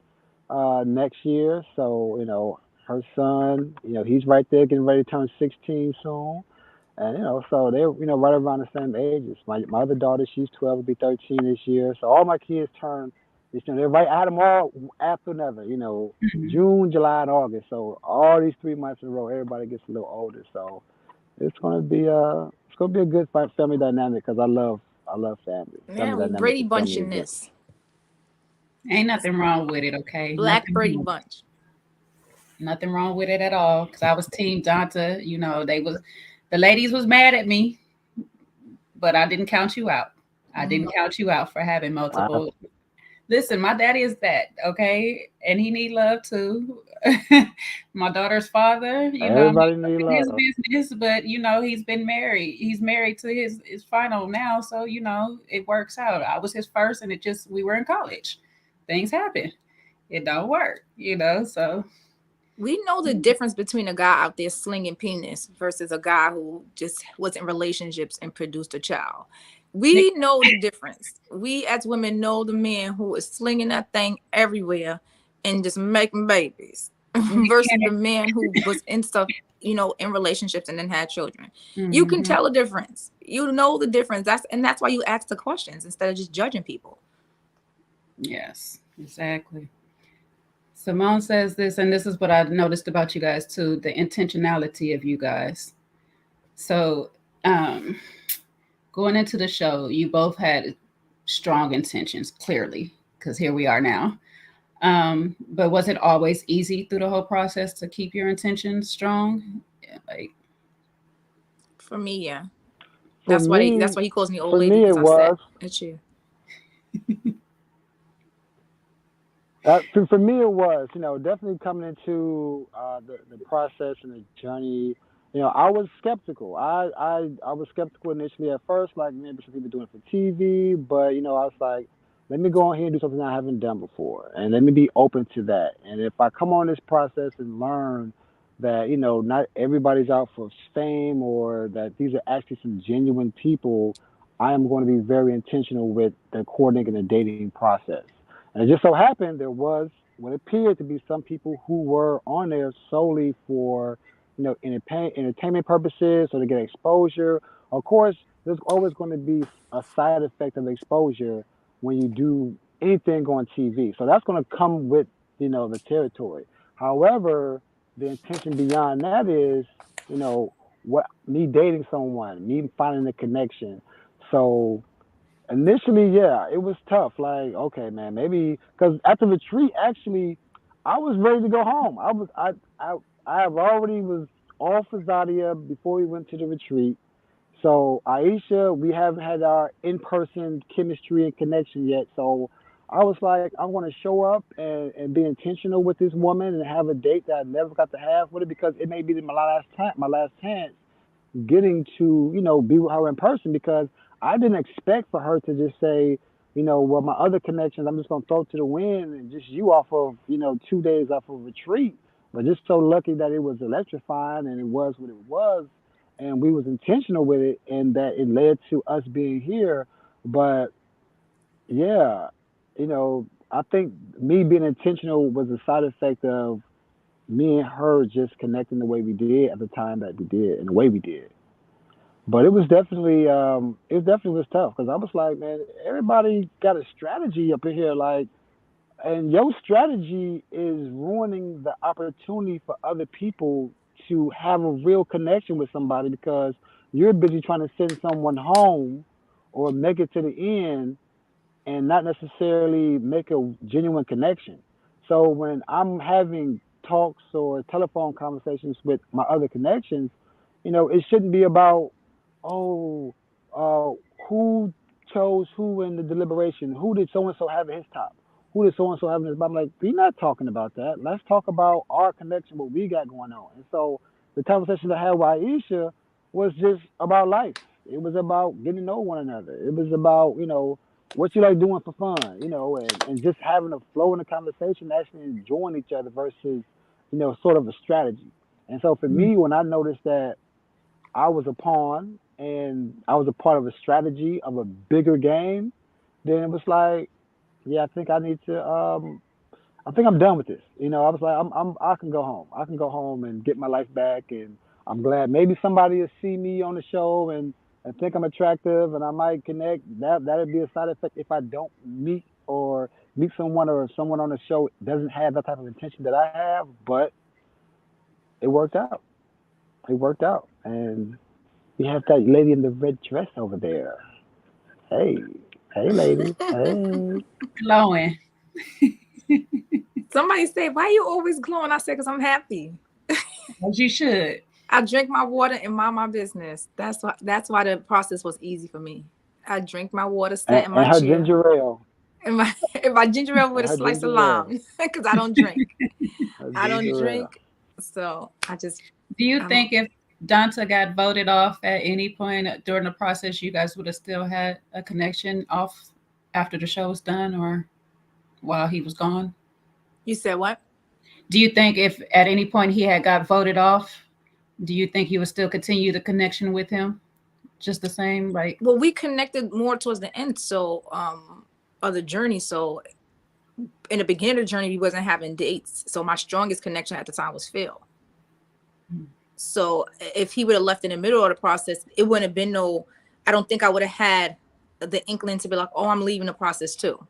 next year. So her son, he's right there, getting ready to turn 16 soon, and so they're right around the same ages. My other daughter, she's 12, will be 13 this year. So all my kids turn. They're right. I had them all after another. Mhm. June, July, and August. So all these 3 months in a row, everybody gets a little older. So it's gonna be a good family dynamic, because I love family. Yeah, Family we dynamics Brady with family bunching events. this. Ain't This nothing wrong with it, okay? Black Brady bunch. Nothing wrong with it at all. Because I was Team Donta. The ladies was mad at me, but I didn't count you out. I Mm. didn't count you out for having I, multiple. Listen, my daddy is that, okay? And he need love too. My daughter's father, I'm Everybody not need in his love. business, but he's been married. He's married to his final now, so it works out. I was his first, and we were in college. Things happen. It don't work. So We know the difference between a guy out there slinging penis versus a guy who just was in relationships and produced a child. We know the difference. We as women know the man who is slinging that thing everywhere and just making babies versus the man who was in stuff, you know, in relationships and then had children. You can tell the difference. You know the difference. That's why you ask the questions instead of just judging people. Yes, exactly. Simone says this, and this is what I noticed about you guys too, the intentionality of you guys. So, um, going into the show, you both had strong intentions, clearly, because here we are now. But was it always easy through the whole process to keep your intentions strong? Yeah, like, For me, yeah. For That's why he calls me old for lady, me, because it I sat was. at you. For me, it was, definitely coming into the process and the journey. I was skeptical. I was skeptical initially at first, like maybe some people doing it for TV, but I was like, let me go on here and do something I haven't done before, and let me be open to that. And if I come on this process and learn that not everybody's out for fame, or that these are actually some genuine people, I am going to be very intentional with the courting and the dating process. And it just so happened there was what appeared to be some people who were on there solely for, entertainment purposes or to get exposure. Of course, there's always going to be a side effect of exposure when you do anything on TV. So that's going to come with, the territory. However, the intention beyond that is, what me dating someone, me finding a connection. So initially, yeah, it was tough. Like, okay, man, maybe because at the retreat, actually, I was ready to go home. I have already was off of Zadia before we went to the retreat. So Aisha, we haven't had our in-person chemistry and connection yet. So I was like, I want to show up and be intentional with this woman and have a date that I never got to have with her, because it may be my last chance getting to, be with her in person, because I didn't expect for her to just say, well, my other connections, I'm just going to throw to the wind and just you off of, 2 days off of retreat. But just so lucky that it was electrifying and it was what it was. And we was intentional with it, and that it led to us being here. But yeah, I think me being intentional was a side effect of me and her just connecting the way we did at the time that we did and the way we did. But it definitely was tough, because I was like, man, everybody got a strategy up in here, like, and your strategy is ruining the opportunity for other people to have a real connection with somebody, because you're busy trying to send someone home or make it to the end and not necessarily make a genuine connection. So when I'm having talks or telephone conversations with my other connections, it shouldn't be about, oh, uh, who chose who in the deliberation, who did so and so have at his top, who did so and so have in his bottom. Like, we're not talking about that. Let's talk about our connection, what we got going on. And so the conversation I had with Aisha was just about life. It was about getting to know one another. It was about, what you like doing for fun, and just having a flow in the conversation, actually enjoying each other versus, sort of a strategy. And so for me, when I noticed that I was a pawn and I was a part of a strategy of a bigger game, then it was like, yeah, I think I'm done with this. I was like, I can go home. I can go home and get my life back. And I'm glad maybe somebody will see me on the show and think I'm attractive and I might connect. That'd be a side effect if I don't meet someone, or if someone on the show doesn't have that type of intention that I have. But it worked out. It worked out. And we have that lady in the red dress over there. Hey, hey, lady. Hey. glowing. Somebody say, why you always glowing? I said, because I'm happy. As you should. I drink my water and mind my business. That's why the process was easy for me. I drink my water, sat in my And her chair, ginger ale. and my ginger ale with And a her slice of ginger ale. lime, because I don't drink. Her I don't ginger ale. drink, so Do you I'm think if Donta got voted off at any point during the process, you guys would have still had a connection off after the show was done or while he was gone? You said what? Do you think if at any point he had got voted off, do you think you would still continue the connection with him? Just the same, like, Well, we connected more towards the end, so of the journey. So in the beginning of the journey, we wasn't having dates. So my strongest connection at the time was Phil. So if he would have left in the middle of the process, it wouldn't have been no, I don't think I would have had the inkling to be like, oh, I'm leaving the process too.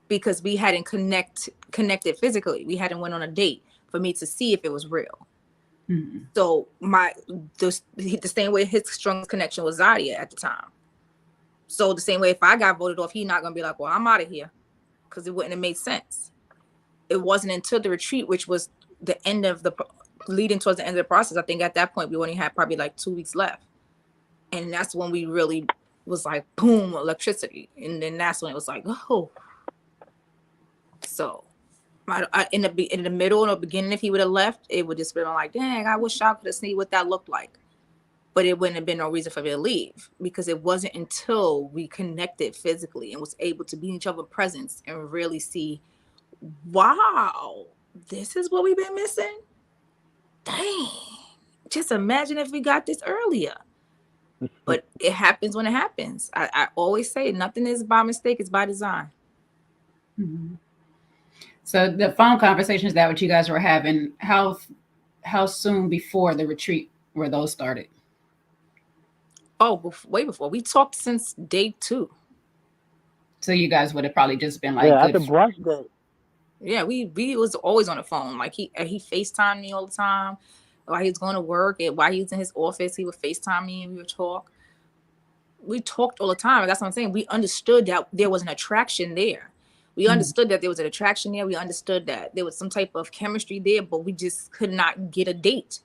Because we hadn't connected physically. We hadn't went on a date for me to see if it was real. mm-hmm. So the same way his strongest connection was Zadia at the time. So the same way if I got voted off, he's not gonna be like, well, I'm out of here, because it wouldn't have made sense. It wasn't until the retreat, which was the end of the leading towards the end of the process. I think at that point we only had probably like 2 weeks left, and that's when we really was like, boom, electricity. And then that's when it was like, oh. So in the middle or the beginning, if he would have left, it would just been like, dang, I wish I could have seen what that looked like. But it wouldn't have been no reason for me to leave, because it wasn't until we connected physically and was able to be in each other's presence and really see, wow, this is what we've been missing. Dang, just imagine if we got this earlier. But it happens when it happens. I always say nothing is by mistake, it's by design. Mm-hmm. So the phone conversations that what you guys were having, how soon before the retreat were those started? Oh, way before. We talked since day 2. So you guys would have probably just been like, Yeah, good after brunch day. Yeah, we was always on the phone. Like he FaceTimed me all the time while he was going to work. And while he was in his office, he would FaceTime me and we would talk. We talked all the time. That's what I'm saying. We understood that there was an attraction there. We understood that there was an attraction there. We understood that there was some type of chemistry there, but we just could not get a date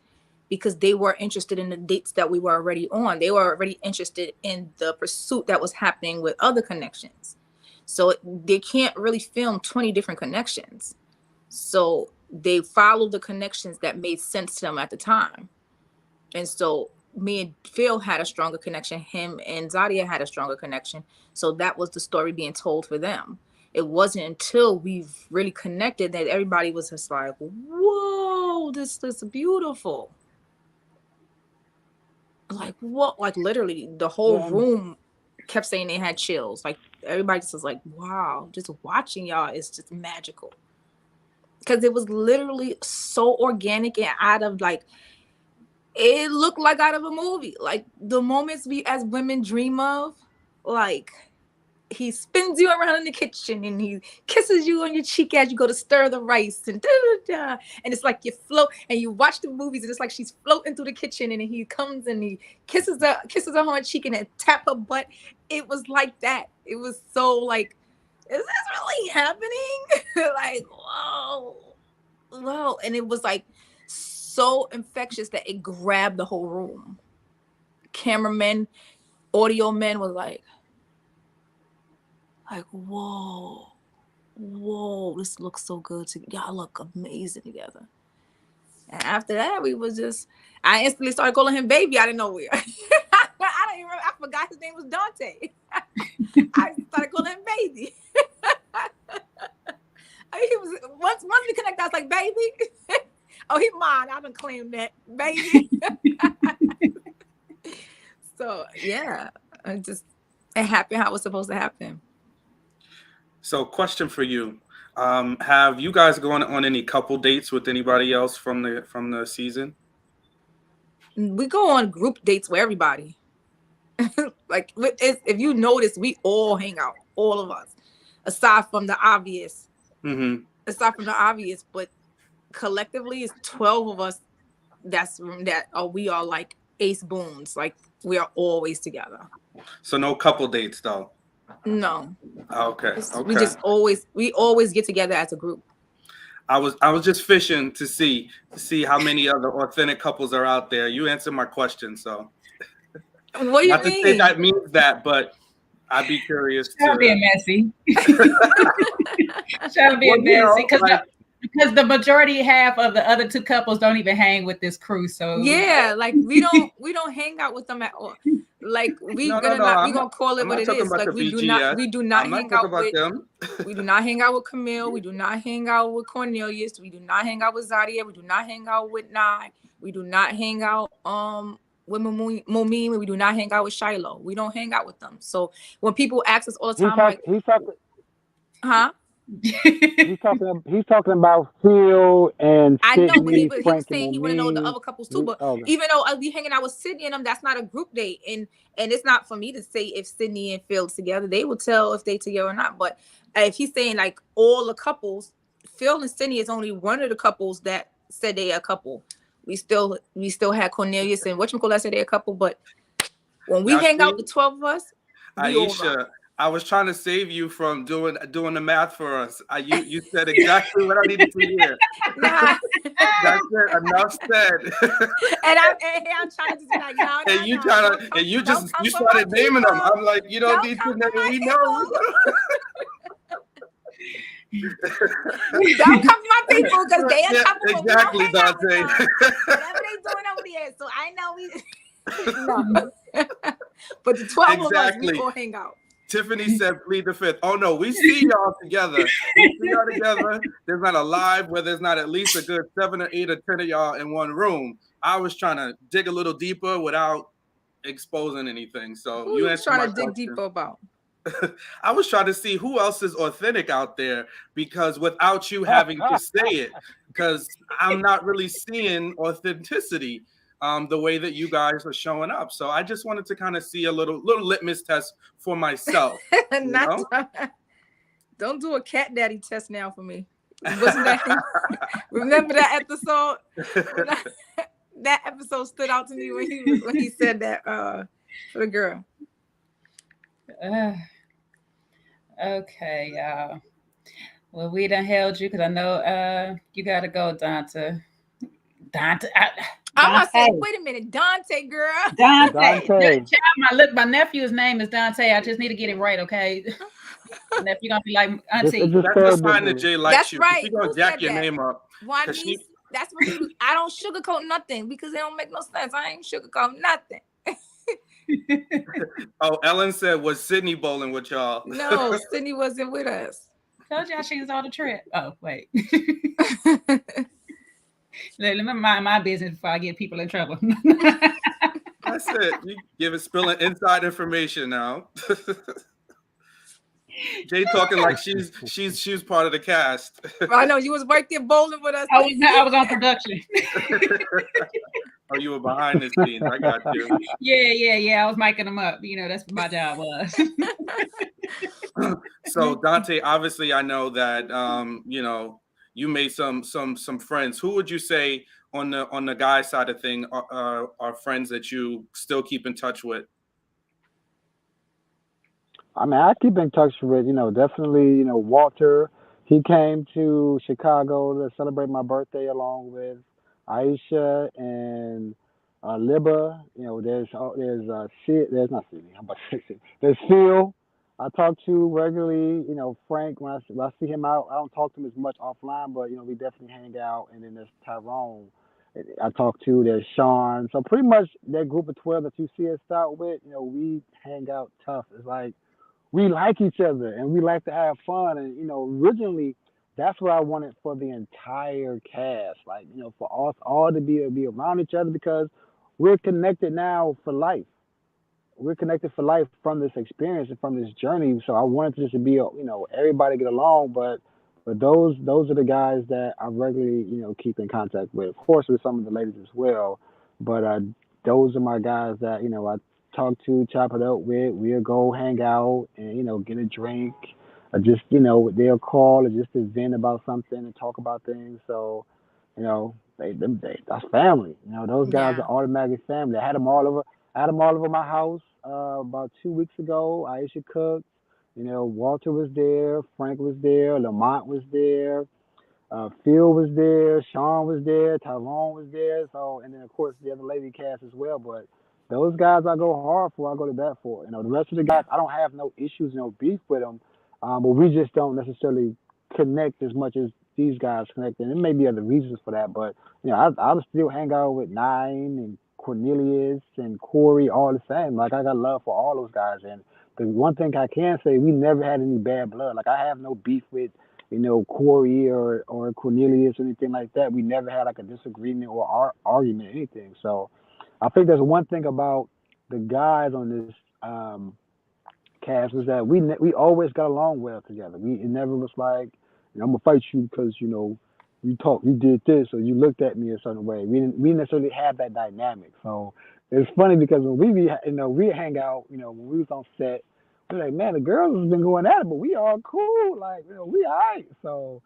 because they were interested in the dates that we were already on. They were already interested in the pursuit that was happening with other connections. So they can't really film 20 different connections. So they followed the connections that made sense to them at the time. And so me and Phil had a stronger connection. Him and Zadia had a stronger connection. So that was the story being told for them. It wasn't until we've really connected that everybody was just like, whoa, this is beautiful. Like, what? Like, literally, the whole room kept saying they had chills. Like, everybody just was like, wow, just watching y'all is just magical. Because it was literally so organic and out of, like, it looked like out of a movie. Like, the moments we as women dream of, like, he spins you around in the kitchen and he kisses you on your cheek as you go to stir the rice and da-da-da. And it's like you float and you watch the movies and it's like she's floating through the kitchen and he comes and he kisses her on her cheek and then tap her butt. It was like that. It was so like, is this really happening? Like, whoa. And it was like so infectious that it grabbed the whole room. Cameramen, audio men was like, whoa, this looks so good. Y'all look amazing together. And after that, I instantly started calling him baby out of nowhere. I forgot his name was Donta. I started calling him baby. He was once we connected, I was like, baby. Oh, he mine. I done claimed that, baby. So yeah, it happened how it was supposed to happen. So, question for you: have you guys gone on any couple dates with anybody else from the season? We go on group dates with everybody. Like, if you notice, we all hang out, all of us, aside from the obvious. Mm-hmm. Aside from the obvious, but collectively, it's 12 of us. We are like ace boons. Like, we are always together. So no couple dates though. No. Okay. We always get together as a group. I was just fishing to see how many other authentic couples are out there. You answered my question, so. What do you mean? Not to say that means that, but I'd be curious. Trying to be messy. Trying to be messy because the majority half of the other 2 couples don't even hang with this crew. So yeah, like we don't hang out with them at all. Like we No, no, gonna no. not we gonna call it I'm what not it talking is. about Like the BGS. we do not I'm not hang talking out about with them. we do not hang out with Camille. We do not hang out with Cornelius. We do not hang out with Zadia. We do not hang out with Nye. We do not hang out with Momine. We do not hang out with Shiloh. We don't hang out with them. So when people ask us all the time, like, huh? He's talking about Phil and I know, but Sydney, he was Frank and saying he want to know the Momine. other couples too. But even though we hanging out with Sydney and them, that's not a group date, and it's not for me to say if Sydney and Phil together. They will tell if they together or not. But if he's saying like all the couples, Phil and Sydney is only one of the couples that said they a couple. We still had Cornelius and whatchamacallit said they a couple. But when we hang out, the 12 of us, we all Aisha, rock. I was trying to save you from doing the math for us. You said exactly what I needed to hear. Nah. That's it. Enough said. And I'm trying to just be like, no. And you started naming them. I'm like, you don't need to name. We know. Don't come for my people because they a couple. Exactly, Dante. Whatever they doing over there. So I know we. No. But the 12 of us, we all hang out. Tiffany said, plead the fifth. Oh, no, we see y'all together. We see y'all together. There's not a live where there's not at least a good 7 or 8 or 10 of y'all in one room. I was trying to dig a little deeper without exposing anything. So who you trying to dig deeper about? I was trying to see who else is authentic out there, because without you having to say it, because I'm not really seeing authenticity the way that you guys are showing up. So I just wanted to kind of see a little litmus test for myself. Don't do a cat daddy test now for me. Wasn't that remember that episode? That episode stood out to me when he said that for the girl. Okay, y'all. Well, we done held you because I know you gotta go, Donta. I'm gonna say, wait a minute, Dante, girl. Dante. My nephew's name is Dante. I just need to get it right, okay? Nephew gonna be like, Auntie. That's the sign that Jay likes. That's you. right. She's gonna jack your name up. That's what I don't sugarcoat nothing because it don't make no sense. I ain't sugarcoat nothing. Oh, Ellen said, was Sydney bowling with y'all? No, Sydney wasn't with us. Told y'all she was on the trip. Oh, wait. Let me mind my business before I get people in trouble. That's it. You spilling inside information now. Jay talking like she's part of the cast. I know you was right there bowling with us. I was on production. Oh, you were behind the scenes. I got you. Yeah. I was miking them up. You know, that's what my job was. So Dante, obviously, I know that you made some friends. Who would you say on the guy side of thing are friends that you still keep in touch with? I mean, I keep in touch with, definitely, Walter. He came to Chicago to celebrate my birthday along with Aisha and Libba. There's not Sydney. I'm about to say there's Phil. I talk to regularly. Frank, when I see him out, I don't talk to him as much offline, but we definitely hang out. And then there's Tyrone. I talk to. There's Shawn. So pretty much that group of 12 that you see us out with, we hang out tough. It's like we like each other and we like to have fun. And originally that's what I wanted for the entire cast. Like for us all to be around each other because we're connected now for life. We're connected for life from this experience and from this journey. So I wanted to just be everybody get along, but those are the guys that I regularly keep in contact with. Of course, with some of the ladies as well, but those are my guys that I talk to, chop it up with. We'll go hang out and get a drink, or just they'll call or just to vent about something and talk about things. So they that's family. Those guys are automatic family. I had them all over my house about 2 weeks ago. Aisha cooked. Walter was there, Frank was there, Lamont was there, Phil was there, Shawn was there, Tyrone was there. So, and then of course the other lady cast as well. But those guys I go hard for, I go to bat for. The rest of the guys I don't have no issues, no beef with them, but we just don't necessarily connect as much as these guys connect. And there may be other reasons for that, but I'll still hang out with Nine and Cornelius and Corey all the same. Like I got love for all those guys. And the one thing I can say, we never had any bad blood. Like I have no beef with, Corey or Cornelius or anything like that. We never had like a disagreement or argument, anything. So I think there's one thing about the guys on this cast was that we always got along well together. It never was like, I'm gonna fight you because you did this or you looked at me a certain way. We didn't necessarily have that dynamic. So it's funny because when we hang out, when we was on set, we're like, man, the girls has been going at it, but we all cool, like we alright. So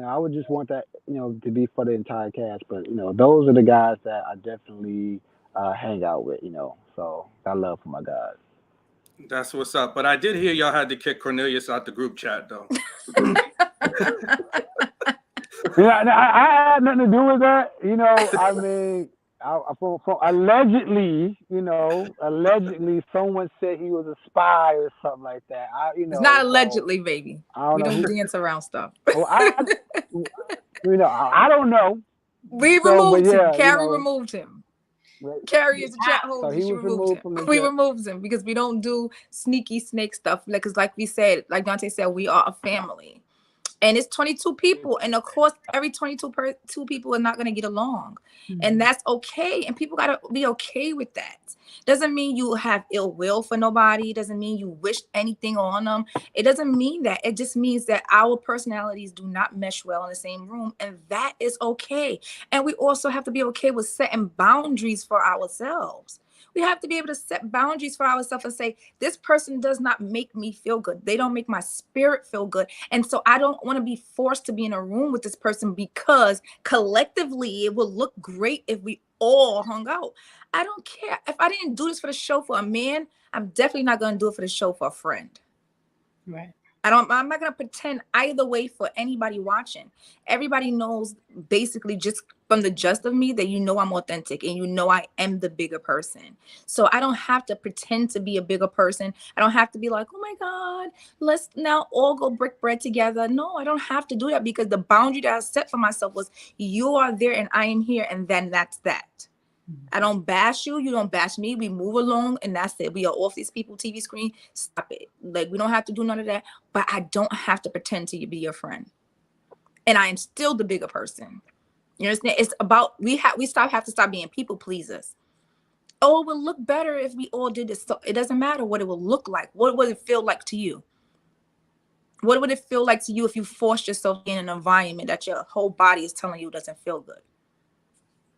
I would just want that to be for the entire cast. But those are the guys that I definitely hang out with. So I love for my guys. That's what's up. But I did hear y'all had to kick Cornelius out the group chat, though. Yeah, I had nothing to do with that. I mean, allegedly, someone said he was a spy or something like that. It's not allegedly, baby. We don't dance around stuff. Well, I don't know. We removed him. Carrie removed him. Carrie is a chat holder. So she removed him. We removed him because we don't do sneaky snake stuff. Because like we said, like Donta said, we are a family. And it's 22 people. And of course, every 22 people are not going to get along. Mm-hmm. And that's okay. And people got to be okay with that. Doesn't mean you have ill will for nobody. Doesn't mean you wish anything on them. It doesn't mean that. It just means that our personalities do not mesh well in the same room. And that is okay. And we also have to be okay with setting boundaries for ourselves. We have to be able to set boundaries for ourselves and say, this person does not make me feel good. They don't make my spirit feel good. And so I don't want to be forced to be in a room with this person because collectively it will look great if we all hung out. I don't care. If I didn't do this for the show for a man, I'm definitely not going to do it for the show for a friend. Right. I'm not going to pretend either way for anybody watching. Everybody knows basically just from the gist of me that I'm authentic and I am the bigger person. So I don't have to pretend to be a bigger person. I don't have to be like, oh my God, let's now all go break bread together. No, I don't have to do that because the boundary that I set for myself was you are there and I am here. And then that's that. I don't bash you. You don't bash me. We move along and that's it. We are off these people TV screen. Stop it. Like we don't have to do none of that, but I don't have to pretend to be your friend. And I am still the bigger person. You understand? It's about, we have to stop being people pleasers. Oh, it will look better if we all did this. So it doesn't matter what it will look like. What would it feel like to you? What would it feel like to you if you forced yourself in an environment that your whole body is telling you doesn't feel good?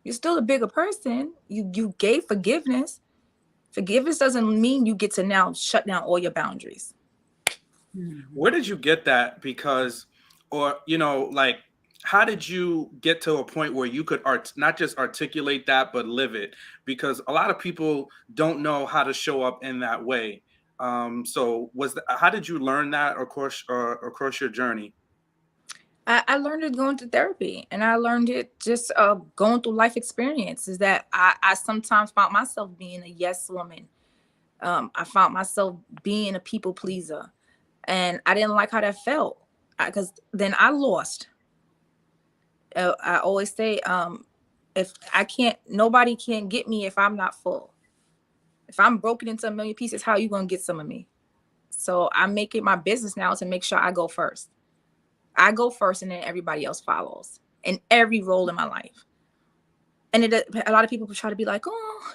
You're still a bigger person. You gave forgiveness. Forgiveness doesn't mean you get to now shut down all your boundaries. Where did you get that? Because, how did you get to a point where you could not just articulate that, but live it? Because a lot of people don't know how to show up in that way. So how did you learn that across your journey? I learned it going to therapy, and I learned it just going through life experiences that I sometimes found myself being a yes woman. I found myself being a people pleaser, and I didn't like how that felt because then I lost. I always say, if nobody can get me if I'm not full. If I'm broken into a million pieces, how are you going to get some of me? So I make it my business now to make sure I go first. I go first and then everybody else follows in every role in my life. And a lot of people try to be like, oh,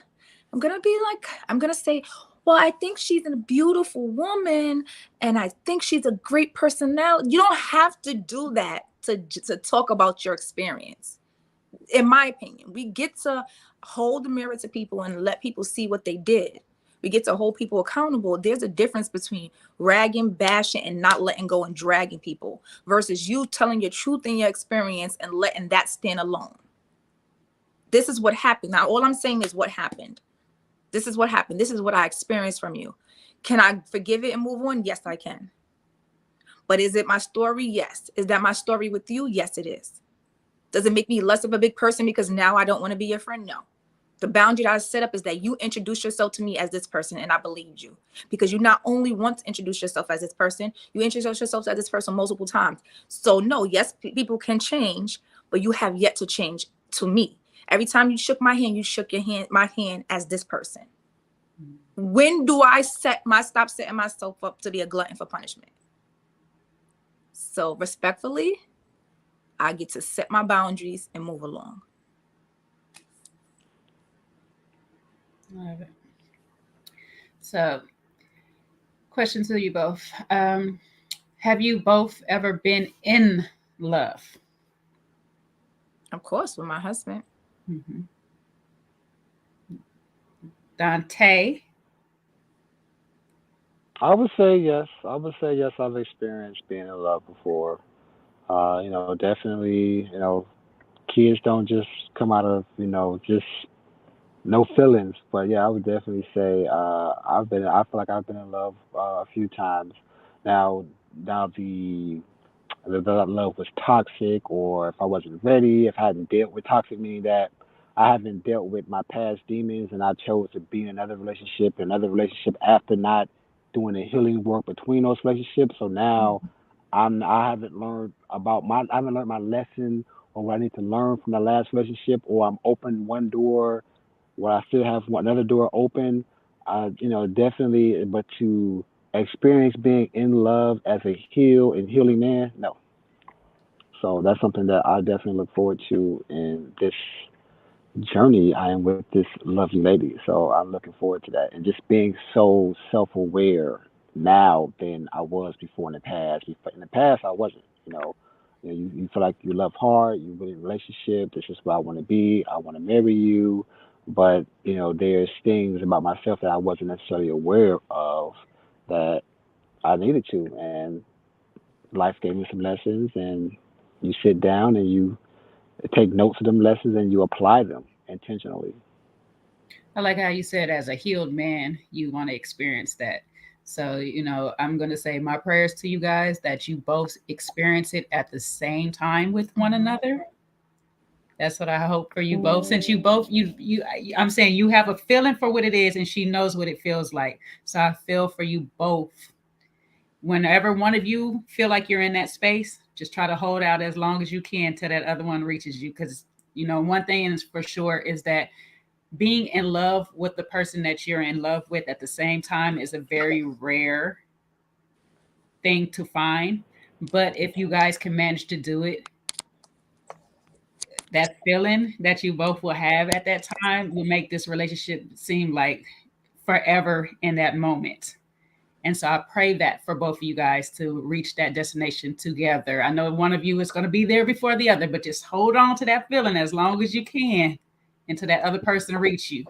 I'm going to say, well, I think she's a beautiful woman and I think she's a great personality. You don't have to do that to talk about your experience. In my opinion, we get to hold the mirror to people and let people see what they did. We get to hold people accountable. There's a difference between ragging, bashing, and not letting go and dragging people versus you telling your truth in your experience and letting that stand alone. This is what happened. Now, all I'm saying is what happened. This is what happened. This is what I experienced from you. Can I forgive it and move on? Yes, I can. But is it my story? Yes. Is that my story with you? Yes, it is. Does it make me less of a big person because now I don't want to be your friend? No. The boundary that I set up is that you introduce yourself to me as this person, and I believed you because you not only want to introduce yourself as this person, you introduce yourself as this person multiple times. So no, yes, people can change, but you have yet to change to me. Every time you shook my hand, you shook my hand as this person. When do I stop setting myself up to be a glutton for punishment? So respectfully, I get to set my boundaries and move along. Love it. So, question to you both. Have you both ever been in love? Of course, with my husband. Mm-hmm. Dante? I would say yes. I've experienced being in love before. Definitely. Kids don't just come out of just no feelings. But yeah, I would definitely say I feel like I've been in love a few times. Now, that love was toxic, or if I wasn't ready, if I hadn't dealt with toxic, meaning that I haven't dealt with my past demons and I chose to be in another relationship after not doing the healing work between those relationships. So now I haven't learned my lesson or what I need to learn from the last relationship, or I'm open one door where I still have another door open. Definitely, but to experience being in love as a healing man, no. So that's something that I definitely look forward to in this journey I am with this lovely lady. So I'm looking forward to that, and just being so self-aware now than I was before in the past. In the past, I wasn't. You feel like you love hard, you're in a relationship. This is where I want to be. I want to marry you, but there's things about myself that I wasn't necessarily aware of that I needed to, and life gave me some lessons, and you sit down and you take notes of them lessons and you apply them intentionally. I like how you said, as a healed man, you want to experience that. So, I'm going to say my prayers to you guys that you both experience it at the same time with one another. That's what I hope for you both. Since you both, I'm saying you have a feeling for what it is, and she knows what it feels like. So I feel for you both. Whenever one of you feel like you're in that space, just try to hold out as long as you can till that other one reaches you. Because, one thing is for sure is that being in love with the person that you're in love with at the same time is a very rare thing to find. But if you guys can manage to do it, that feeling that you both will have at that time will make this relationship seem like forever in that moment. And so I pray that for both of you guys to reach that destination together. I know one of you is going to be there before the other, but just hold on to that feeling as long as you can until that other person reach you.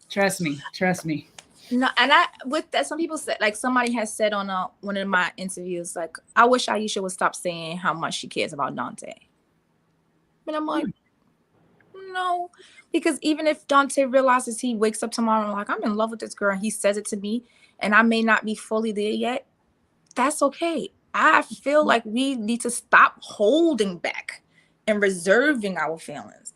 Trust me. Trust me. No, and with that, some people said, like somebody has said on one of my interviews, like, I wish Aisha would stop saying how much she cares about Dante. But I'm like, no, because even if Dante realizes he wakes up tomorrow and like, I'm in love with this girl, and he says it to me, and I may not be fully there yet, that's okay. I feel like we need to stop holding back and reserving our feelings,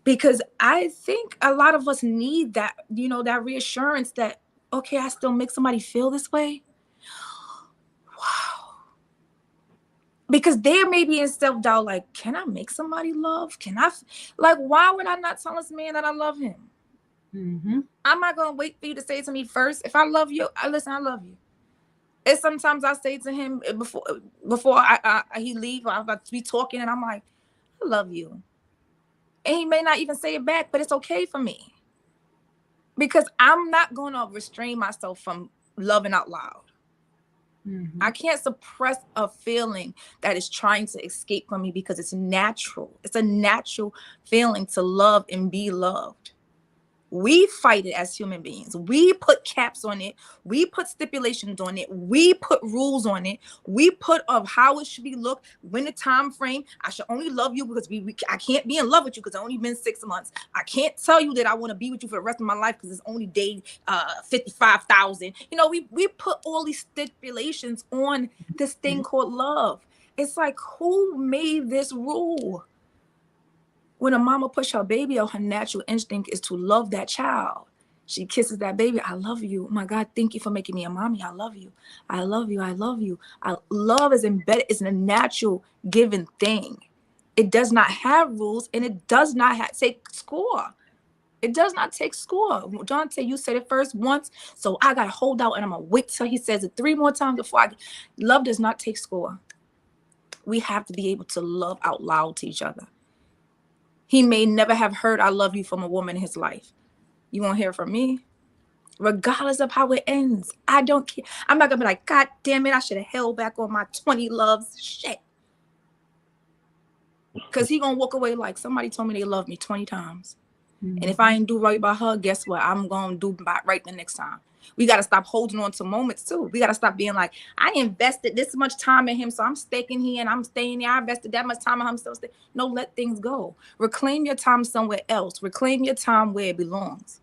because I think a lot of us need that, that reassurance that, okay, I still make somebody feel this way. Wow. Because there may be in self-doubt, like, can I make somebody love? Why would I not tell this man that I love him? Mm-hmm. I'm not going to wait for you to say it to me first. If I love you, I love you. And sometimes I say to him before he leave, or I'll be talking, and I'm like, I love you. And he may not even say it back, but it's okay for me. Because I'm not going to restrain myself from loving out loud. Mm-hmm. I can't suppress a feeling that is trying to escape from me, because it's natural. It's a natural feeling to love and be loved. We fight it as human beings. We put caps on it. We put stipulations on it. We put rules on it. We put of how it should be looked, when the time frame. I should only love you because I can't be in love with you because it's only been 6 months. I can't tell you that I want to be with you for the rest of my life because it's only day 55,000. We put all these stipulations on this thing called love. It's like, who made this rule? When a mama push her baby out, her natural instinct is to love that child. She kisses that baby. I love you. Oh my God, thank you for making me a mommy. I love you. I love you. I love you. Love is embedded. It's a natural given thing. It does not have rules, and it does not take score. It does not take score. Donta, you said it first once, so I gotta hold out, and I'm gonna wait till he says it 3 more times before I. Love does not take score. We have to be able to love out loud to each other. He may never have heard "I love you" from a woman in his life. You won't hear from me, regardless of how it ends. I don't care. I'm not gonna be like, God damn it, I should have held back on my 20 loves. Shit. Because he gonna walk away like, somebody told me they love me 20 times. Mm-hmm. And if I ain't do right by her, guess what? I'm gonna do right the next time. We gotta stop holding on to moments too. We gotta stop being like, I invested this much time in him, so I'm staking here and I'm staying there. I invested that much time in him, I'm still staying. No, let things go. Reclaim your time somewhere else. Reclaim your time where it belongs.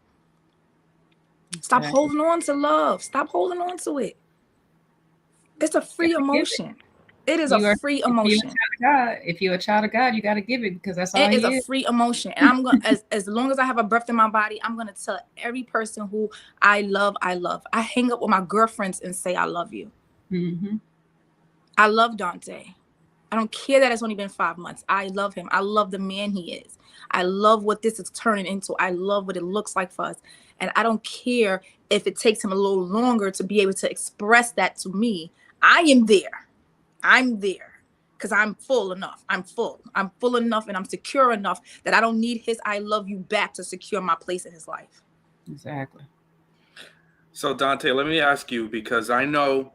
Stop holding on to love. Stop holding on to it. It's a free emotion. It is a free emotion. If you're a child of God, you got to give it, because that's all It is he a free emotion. And I'm gonna, as long as I have a breath in my body, I'm gonna tell every person who I love, I love. I hang up with my girlfriends and say I love you. Mm-hmm. I love Donta. I don't care that it's only been 5 months. I love him. I love the man he is. I love what this is turning into. I love what it looks like for us. And I don't care if it takes him a little longer to be able to express that to me. I am there. I'm there because I'm full enough. I'm full enough, and I'm secure enough that I don't need his "I love you" back to secure my place in his life. Exactly. So Donta, let me ask you, because I know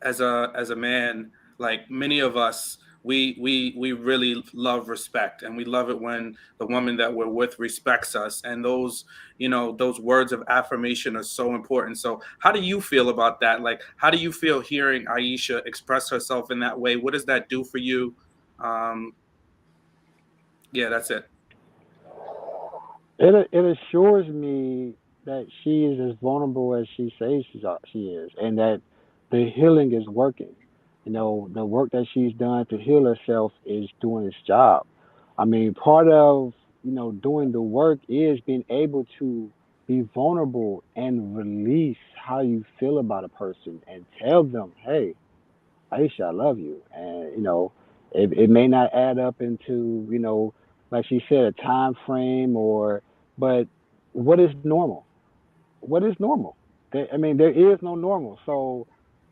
as a man, like many of us, we really love respect, and we love it when the woman that we're with respects us, and those, those words of affirmation are so important. So how do you feel about that? Like, how do you feel hearing Aisha express herself in that way? What does that do for you? Yeah, that's it. It assures me that she is as vulnerable as she says she is, and that the healing is working. The work that she's done to heal herself is doing its job. I mean, part of doing the work is being able to be vulnerable and release how you feel about a person and tell them, hey, Aisha, I love you. And, it may not add up into, like she said, a time frame but what is normal? What is normal? I mean, there is no normal. So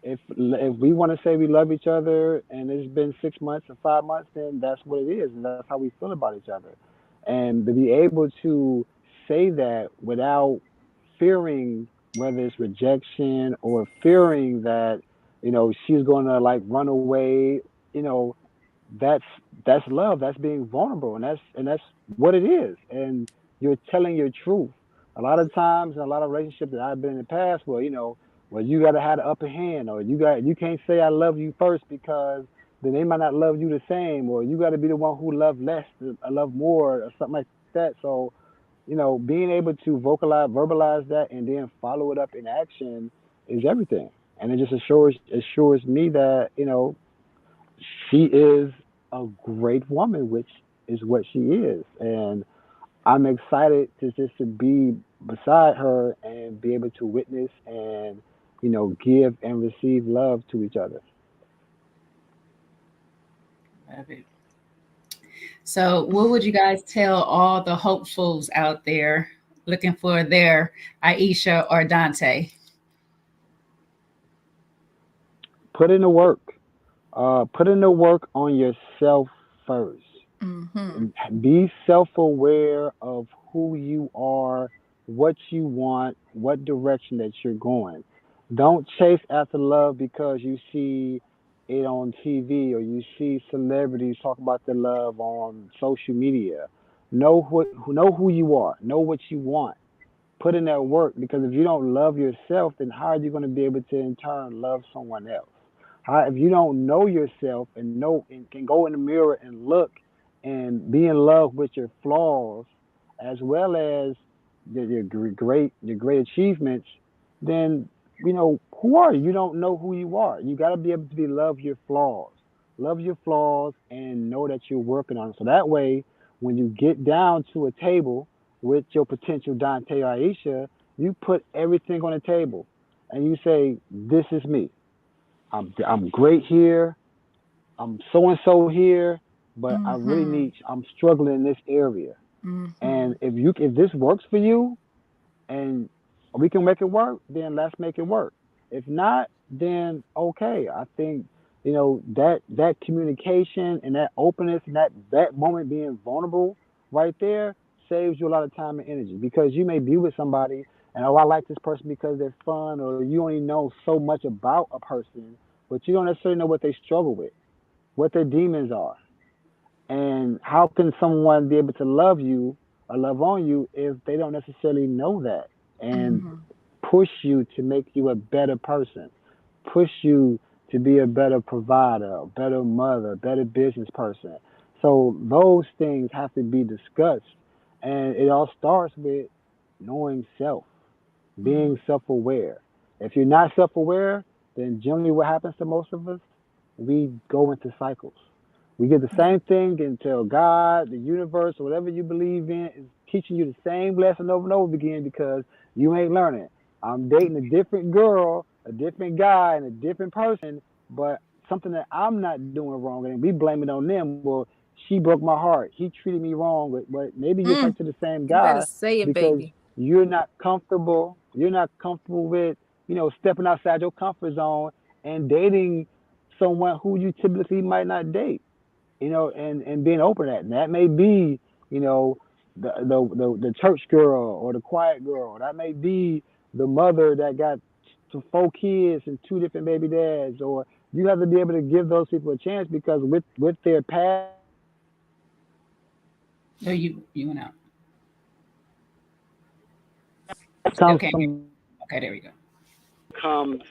if we want to say we love each other and it's been 6 months or 5 months, then that's what it is. And that's how we feel about each other. And to be able to say that without fearing whether it's rejection or fearing that she's going to like run away, you know that's that's love. That's being vulnerable, and that's what it is. And you're telling your truth. A lot of times in a lot of relationships that I've been in the past, well, you got to have the upper hand, or you can't say I love you first, because then they might not love you the same, or you got to be the one who love less, love more, or something like that. So being able to verbalize that, and then follow it up in action is everything. And it just assures me that she is a great woman, which is what she is. And I'm excited to be beside her and be able to witness and give and receive love to each other. Love it. So, what would you guys tell all the hopefuls out there looking for their Aisha or Donta? Put in the work. Put in the work on yourself first. Mm-hmm. Be self aware of who you are, what you want, what direction that you're going. Don't chase after love because you see it on TV or you see celebrities talk about their love on social media. Know who you are. Know what you want. Put in that work, because if you don't love yourself, then how are you going to be able to in turn love someone else? How, if you don't know yourself and know and can go in the mirror and look and be in love with your flaws as well as your great achievements, then who are you? You don't know who you are. You got to be able to love your flaws, and know that you're working on it. So that way, when you get down to a table with your potential Dante or Aisha, you put everything on the table and you say, "This is me. I'm great here. I'm so and so here. but I really Mm-hmm. need. I'm struggling in this area, Mm-hmm. and if this works for you, and we can make it work, then let's make it work. If not, then okay. I think that communication and that openness and that moment being vulnerable right there saves you a lot of time and energy because you may be with somebody and I like this person because they're fun or you only know so much about a person, but you don't necessarily know what they struggle with, what their demons are. And how can someone be able to love you or love on you if they don't necessarily know that and Mm-hmm. push you to make you a better person, push you to be a better provider, a better mother, a better business person? So those things have to be discussed. And it all starts with knowing self, being self aware. If you're not self aware, then generally what happens to most of us, we go into cycles. We get the Yeah. same thing until God, the universe, or whatever you believe in is teaching you the same lesson over and over again because you ain't learning. I'm dating a different girl, a different guy, and a different person, but something that I'm not doing wrong, and we blame it on them. Well, she broke my heart. He treated me wrong, but maybe you're Mm. attracted to the same You better guy say it, because baby. you're not comfortable. You're not comfortable with, stepping outside your comfort zone and dating someone who you typically might not date, and being open to that. And that may be, you know, the church girl or the quiet girl. That may be the mother that got four kids and two different baby dads. Or you have to be able to give those people a chance because with their past comes some Oh, you went out. Still comes can't hear. some Okay, there we go. Comes,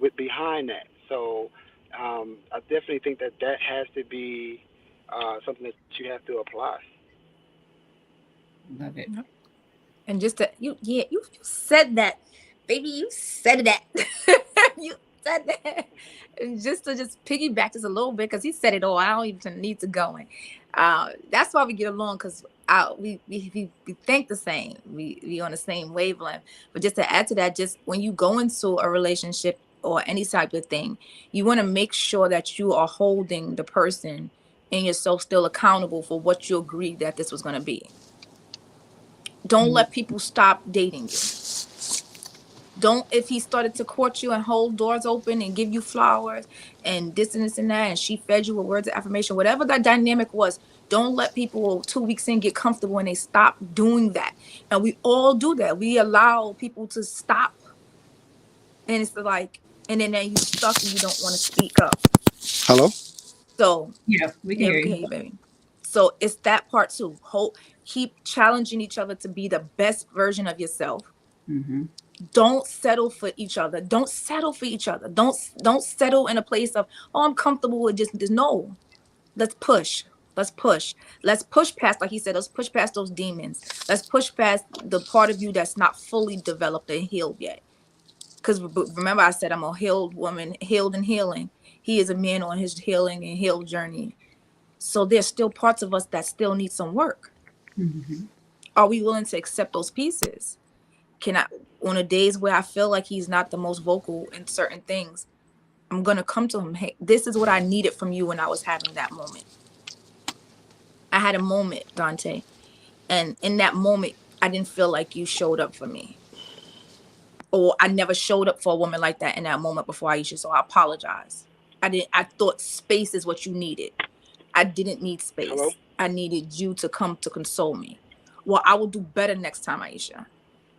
with behind that. So I definitely think that that has to be something that you have to apply. Love it. Yep. And just to you said that, baby. You said that. You said that. And just to just piggyback just a little bit because he said it all. I don't even need to go in. That's why we get along because we think the same. We on the same wavelength. But just to add to that, just when you go into a relationship or any type of thing, you want to make sure that you are holding the person and yourself still accountable for what you agreed that this was going to be. Don't Mm-hmm. let people stop dating you. Don't, if he started to court you and hold doors open and give you flowers and this and that, and she fed you with words of affirmation, whatever that dynamic was, don't let people 2 weeks in get comfortable and they stop doing that. And we all do that. We allow people to stop, and it's like, and then you stuck and you don't want to speak up. Hello. So, Yeah, we can yeah, hear we can you. hear you, baby. So it's that part too. Keep challenging each other to be the best version of yourself. Mm-hmm. Don't settle for each other. Don't settle for each other. Don't settle in a place of, oh, I'm comfortable with just no. Let's push. Let's push. Let's push past, like he said, let's push past those demons. Let's push past the part of you that's not fully developed and healed yet. Because remember, I said I'm a healed woman, healed and healing. He is a man on his healing and healed journey. So there's still parts of us that still need some work. Mm-hmm. Are we willing to accept those pieces? Can I, on the days where I feel like he's not the most vocal in certain things, I'm gonna come to him. Hey, this is what I needed from you when I was having that moment. I had a moment, Dante, and in that moment, I didn't feel like you showed up for me, or I never showed up for a woman like that in that moment before, Aisha. So I apologize. I didn't. I thought space is what you needed. I didn't need Hello? space. I needed you to come to console me. Well, I will do better next time, Aisha.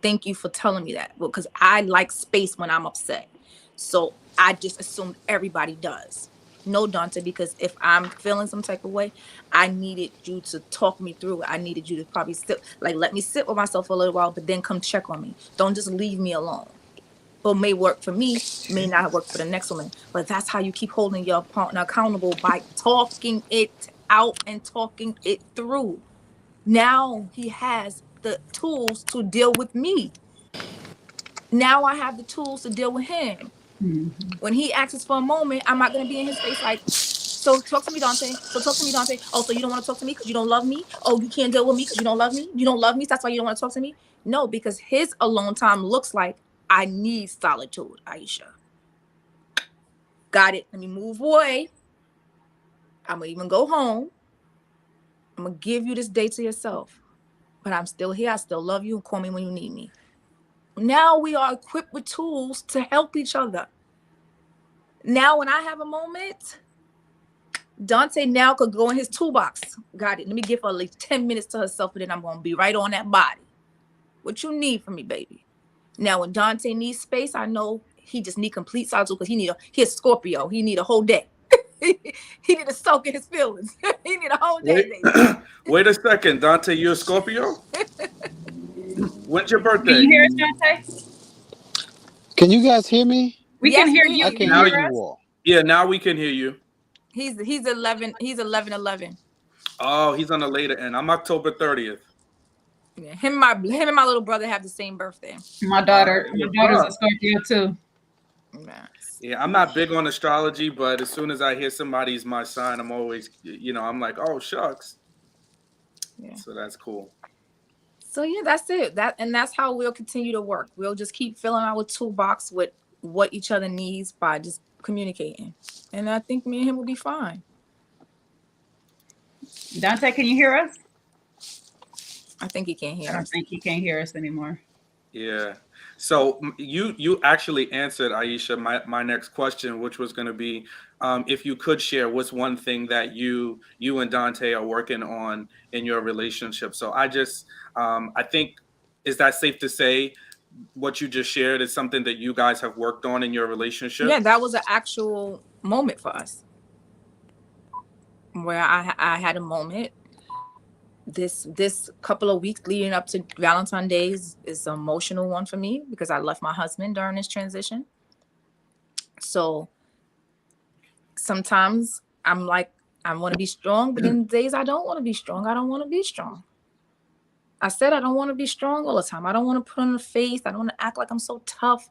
Thank you for telling me that. Well, because I like space when I'm upset. So I just assumed everybody does. No, Donta, because if I'm feeling some type of way, I needed you to talk me through it. I needed you to probably sit, like, let me sit with myself for a little while, but then come check on me. Don't just leave me alone. What may work for me may not work for the next woman. But that's how you keep holding your partner accountable, by talking it out and talking it through. Now he has the tools to deal with me. Now I have the tools to deal with him. Mm-hmm. When he asks for a moment, I'm not going to be in his face like, so talk to me, Dante. So talk to me, Dante. Oh, so you don't want to talk to me because you don't love me? Oh, you can't deal with me because you don't love me? You don't love me? That's why you don't want to talk to me? No, because his alone time looks like, I need solitude, Aisha. Got it. Let me move away. I'm going to even go home. I'm gonna give you this day to yourself, but I'm still here. I still love you, and call me when you need me. Now we are equipped with tools to help each other. Now, when I have a moment, Donta now could go in his toolbox. Got it. Let me give her at least 10 minutes to herself, and then I'm gonna be right on that body. What you need from me, baby? Now, when Donta needs space, I know he just need complete solitude because he a Scorpio. He need a whole day. He need to soak in his feelings. He need a whole day, Wait, baby. wait a second, Dante. You're a Scorpio. When's your Can birthday? you hear us, Dante? Can you guys hear me? We can Yes, hear we you. I Can can you Now, hear hear you us? all. yeah, now we can hear you. He's 11. He's 11. Oh, he's on the later end. I'm October 30th. Yeah, him and my little brother have the same birthday. My All right, daughter's what's a up? Scorpio too. Yes. Yeah, I'm not big on astrology, but as soon as I hear somebody's my sign, I'm always, I'm like, oh shucks. Yeah. So that's cool. So yeah, that's it. That's how we'll continue to work. We'll just keep filling our toolbox with what each other needs by just communicating. And I think me and him will be fine. Dante, can you hear us? I think he can't I hear don't us. think he can hear us anymore. Yeah. So you actually answered, Aisha, my next question, which was going to be, if you could share what's one thing that you and Dante are working on in your relationship. So I think, is that safe to say what you just shared is something that you guys have worked on in your Yeah, relationship? that was an actual moment for us where I had a moment. This couple of weeks leading up to Valentine Days is an emotional one for me because I left my husband during this transition. So sometimes I'm like, I want to be strong, but then days I don't want to be strong. I don't want to be strong. I said I don't want to be strong all the time. I don't want to put on a face. I don't want to act like I'm so tough.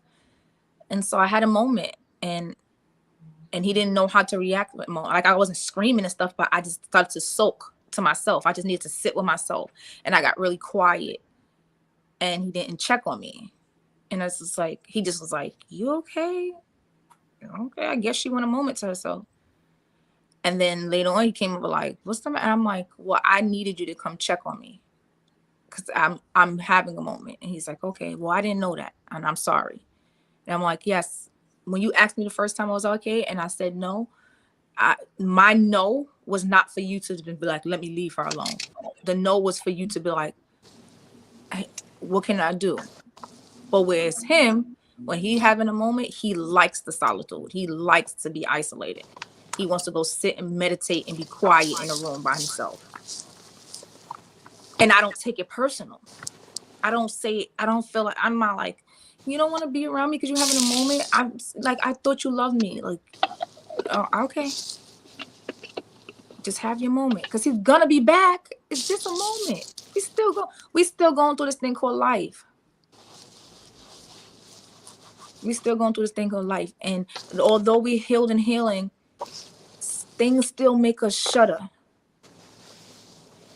And so I had a moment, and he didn't know how to react. Like I wasn't screaming and stuff, but I just started to soak to myself. I just needed to sit with myself, and I got really quiet. And he didn't check on me, and it's just like he just was like, "You okay? Okay, I guess she want a moment to herself." And then later on, he came over like, "What's the matter?" And I'm like, "Well, I needed you to come check on me because I'm having a moment." And he's like, "Okay, well, I didn't know that, and I'm sorry." And I'm like, "Yes." When you asked me the first time I was okay, and I said no, my no was not for you to be like, "Let me leave her alone." The no was for you to be like, hey, "What can I do?" But whereas him, when he having a moment, he likes the solitude. He likes to be isolated. He wants to go sit and meditate and be quiet in a room by himself. And I don't take it personal. I don't feel like I'm not like, you don't want to be around me because you're having a moment. I'm like, I thought you loved me. Like, oh, okay. Just have your moment. Because he's gonna be back. It's just a moment. We still going through this thing called life. We still going through this thing called life. And although we healed and healing, things still make us shudder.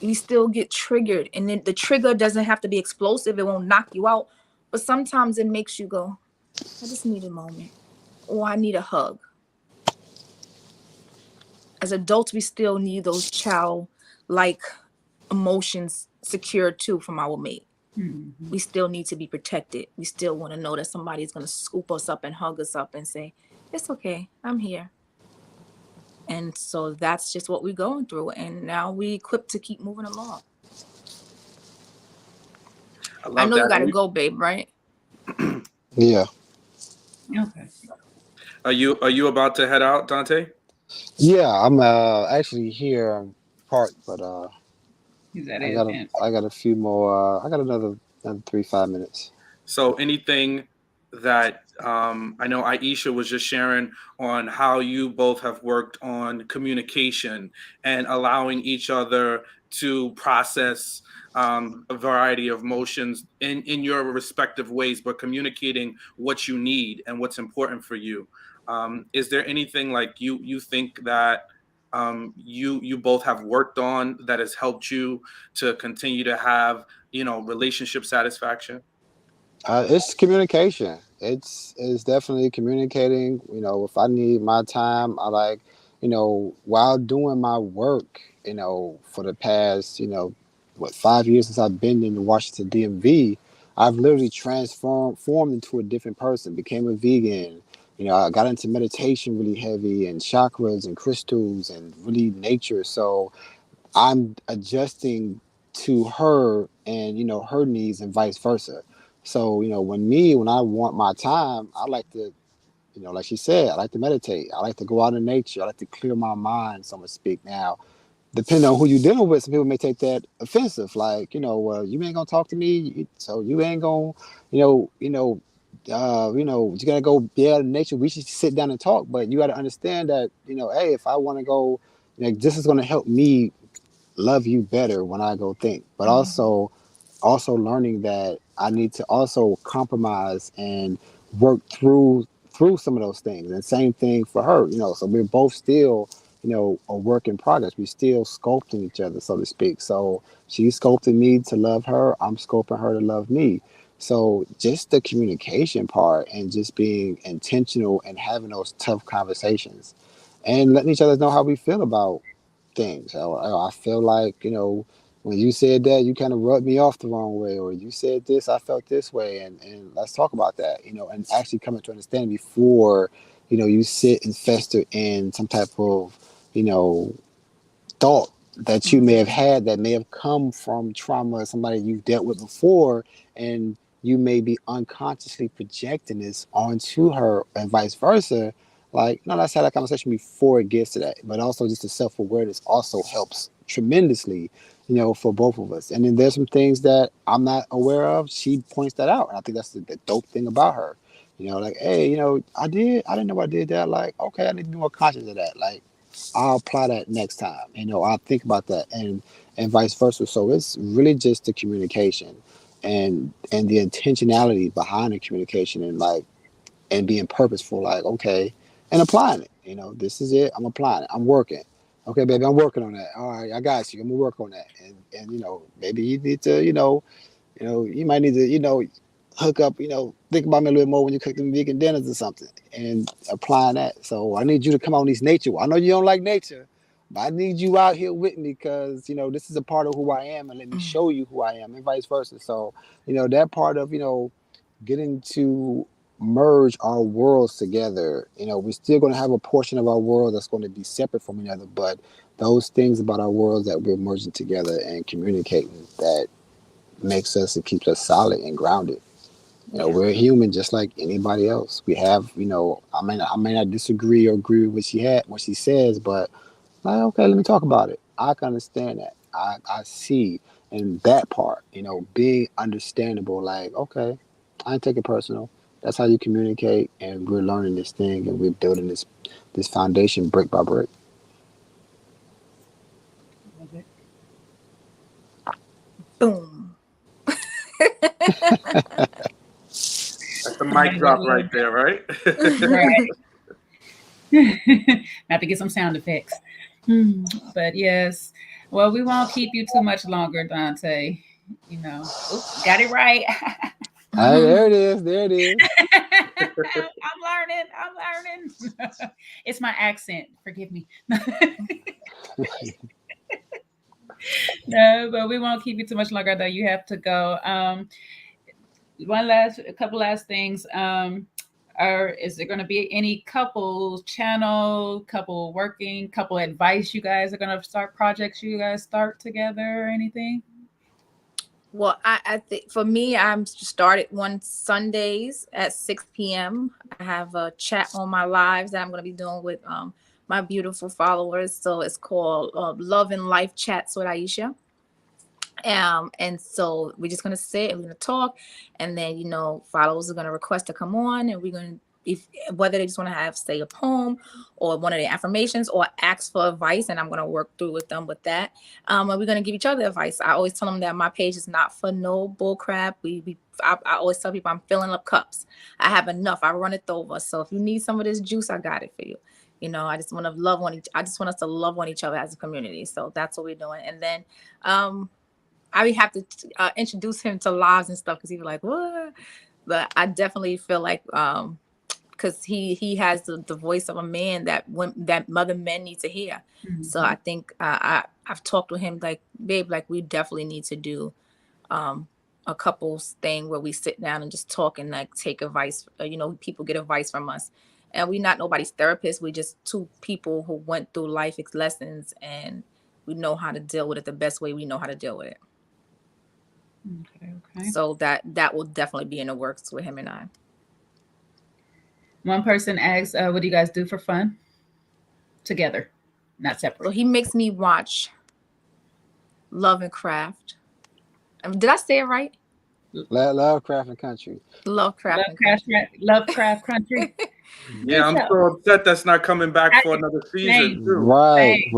We still get triggered. And then the trigger doesn't have to be explosive. It won't knock you out. But sometimes it makes you go, I just need a moment. Or I need a hug. As adults, we still need those child-like emotions secured too from our mate. Mm-hmm. We still need to be protected. We still want to know that somebody's going to scoop us up and hug us up and say, it's okay, I'm here. And so that's just what we're going through. And now we equipped to keep moving along. I know you got to go, babe, right? Yeah. Okay. Are you about to head out, Dante? Yeah, I'm actually here parked, but I got a few more. I got another 3-5 minutes. So anything that I know Aisha was just sharing on how you both have worked on communication and allowing each other to process a variety of emotions in your respective ways, but communicating what you need and what's important for you. Is there anything like you think that you both have worked on that has helped you to continue to have relationship satisfaction? It's communication. It's definitely communicating. If I need my time, I like while doing my work, for the past, 5 years since I've been in the Washington DMV, I've literally formed into a different person, became a vegan. I got into meditation really heavy and chakras and crystals and really nature. So I'm adjusting to her and, her needs and vice versa. So, when I want my time, I like to, like she said, I like to meditate. I like to go out in nature. I like to clear my mind, so to speak. Now, depending on who you're dealing with, some people may take that offensive. Like, well, you ain't gonna talk to me, so you ain't gonna, you gotta go be out in nature. We should sit down and talk. But you got to understand that, hey, if I want to go, this is gonna help me love you better when I go think. But also learning that I need to also compromise and work through some of those things. And same thing for her, so we're both still, a work in progress. We're still sculpting each other, so to speak. So she's sculpting me to love her, I'm sculpting her to love me. So just the communication part and just being intentional and having those tough conversations and letting each other know how we feel about things. I feel like, when you said that, you kind of rubbed me off the wrong way, or you said this, I felt this way, and let's talk about that, and actually coming to understand before, you sit and fester in some type of, you know, thought that you may have had that may have come from trauma, somebody you've dealt with before, and you may be unconsciously projecting this onto her and vice versa. Like, no, let's have that conversation before it gets to that. But also just the self-awareness also helps tremendously, for both of us. And then there's some things that I'm not aware of. She points that out. And I think that's the dope thing about her. Like, hey, I didn't know I did that. Like, okay, I need to be more conscious of that. Like, I'll apply that next time. I'll think about that, and vice versa. So it's really just the communication and the intentionality behind the communication, and like, and being purposeful. Like, okay, and applying it. This is it. I'm applying it. I'm working. Okay, baby, I'm working on that. All right, I got you. I'm gonna work on that. And maybe you need to, you might need to, hook up, think about me a little more when you cook them vegan dinners or something, and applying that. So I need you to come on these nature. I know you don't like nature, but I need you out here with me because, this is a part of who I am, and let me show you who I am, and vice versa. So, that part of, getting to merge our worlds together. We're still going to have a portion of our world that's going to be separate from each other, but those things about our worlds that we're merging together and communicating, that makes us and keeps us solid and grounded. We're human just like anybody else. We have, I may not disagree or agree with what she says, but like, okay, let me talk about it. I can understand that. I see in that part, being understandable, like, okay, I ain't take it personal. That's how you communicate, and we're learning this thing, and we're building this foundation brick by brick. Boom. That's a mic drop right there, right? Right. Have to get some sound effects. But yes, well, we won't keep you too much longer, Dante. Oops, got it right. Hey, there it is. There it is. I'm learning. I'm learning. It's my accent. Forgive me. No, but we won't keep you too much longer, though. You have to go. A couple last things. Or is there going to be any couple channel, couple working, couple advice you guys are going to start projects you guys start together or anything? Well, I think for me, I'm started one Sundays at 6 p.m. I have a chat on my lives that I'm going to be doing with my beautiful followers. So it's called Love and Life Chats with Aisha. And so we're just gonna sit and we're gonna talk, and then followers are gonna request to come on, and we're gonna, if whether they just want to have say a poem or one of the affirmations or ask for advice, and I'm gonna work through with them with that. And we're gonna give each other advice. I always tell them that my page is not for no bull crap. I always tell people I'm filling up cups. I have enough. I run it over. So if you need some of this juice, I got it for you. I just want to I just want us to love on each other as a community. So that's what we're doing. And then I would have to introduce him to lives and stuff because he'd be like, what? But I definitely feel like because he has the voice of a man that other men need to hear. Mm-hmm. So I think I've talked with him like, babe, like we definitely need to do a couples thing where we sit down and just talk and like take advice. People get advice from us, and we not nobody's therapist. We just two people who went through life lessons, and we know how to deal with it the best way we know how to deal with it. Okay. So that will definitely be in the works with him and I. One person asked, what do you guys do for fun together, not separate? Well, he makes me watch Love and Craft. Did I say it right? Lovecraft and Country. Lovecraft Country. Yeah, I'm so upset that's not coming back for another season too. Right.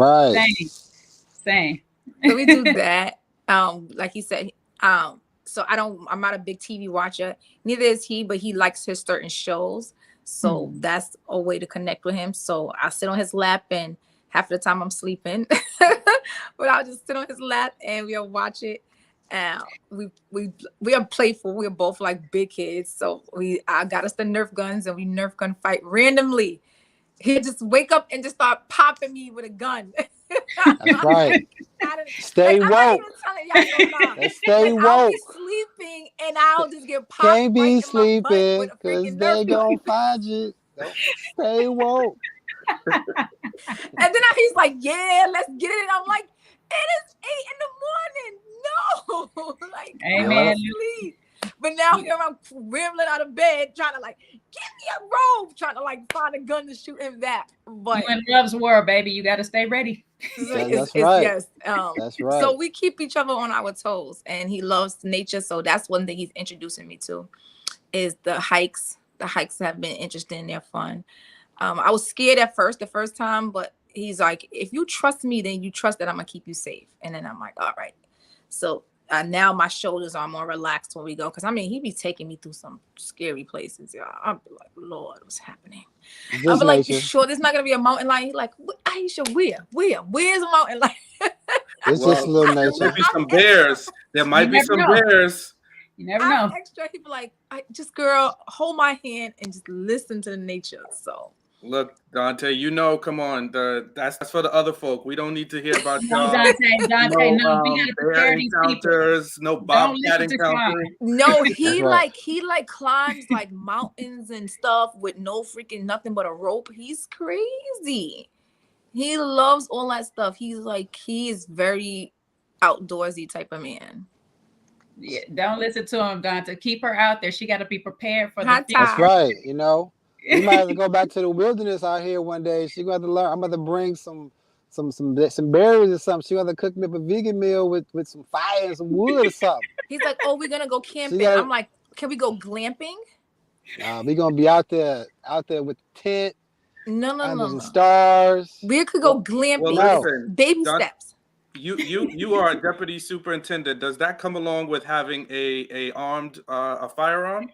Same. So we do that. Like he said, so I'm not a big TV watcher. Neither is he, but he likes his certain shows. So that's a way to connect with him. So I sit on his lap, and half the time I'm sleeping, but I'll just sit on his lap and we'll watch it. We are playful. We're both like big kids. So I got us the Nerf guns, and we Nerf gun fight randomly. He'll just wake up and just start popping me with a gun. That's right. Stay woke. Stay woke. I'll be sleeping and I'll just get popped. Can't be sleeping because they gonna find you. Stay woke. And then he's like, "Yeah, let's get it." And I'm like, "It is 8 in the morning. No, like, amen. Sleep." But now here I'm rambling out of bed, trying to like, give me a robe, trying to like find a gun to shoot him that. But you in love's world, baby, you got to stay ready. That's right. Yes. That's right. So we keep each other on our toes, and he loves nature. So that's one thing he's introducing me to, is the hikes. The hikes have been interesting. They're fun. I was scared at the first time, but he's like, if you trust me, then you trust that I'm gonna keep you safe. And then I'm like, all right. So now my shoulders are more relaxed when we go, because he be taking me through some scary places. Yeah, I'll be like, Lord, what's happening? I'll be like, sure, there's not gonna be a mountain lion. He's like, Aisha, where's a mountain lion? It's just a little nature. There might be some bears. There might be some bears. You never know. Extra people like, girl, hold my hand and just listen to the nature. So. Look, Donta, come on. That's for the other folk. We don't need to hear about no, Donta, we gotta prepare these encounters, no bobcat encounters. No, he climbs like mountains and stuff with no freaking nothing but a rope. He's crazy. He loves all that stuff. He is very outdoorsy type of man. Yeah, don't listen to him, Donta. Keep her out there. She got to be prepared for the That's right. We might have to go back to the wilderness out here one day. She's going to learn. I'm going to bring some berries or something. She's going to cook me up a vegan meal with some fire and some wood or something. He's like, oh, we're going to go camping. I'm like, can we go glamping? We're going to be out there with the tent. No. Stars. We could go glamping. Well, listen, baby steps. You are a deputy superintendent. Does that come along with having a armed a firearm?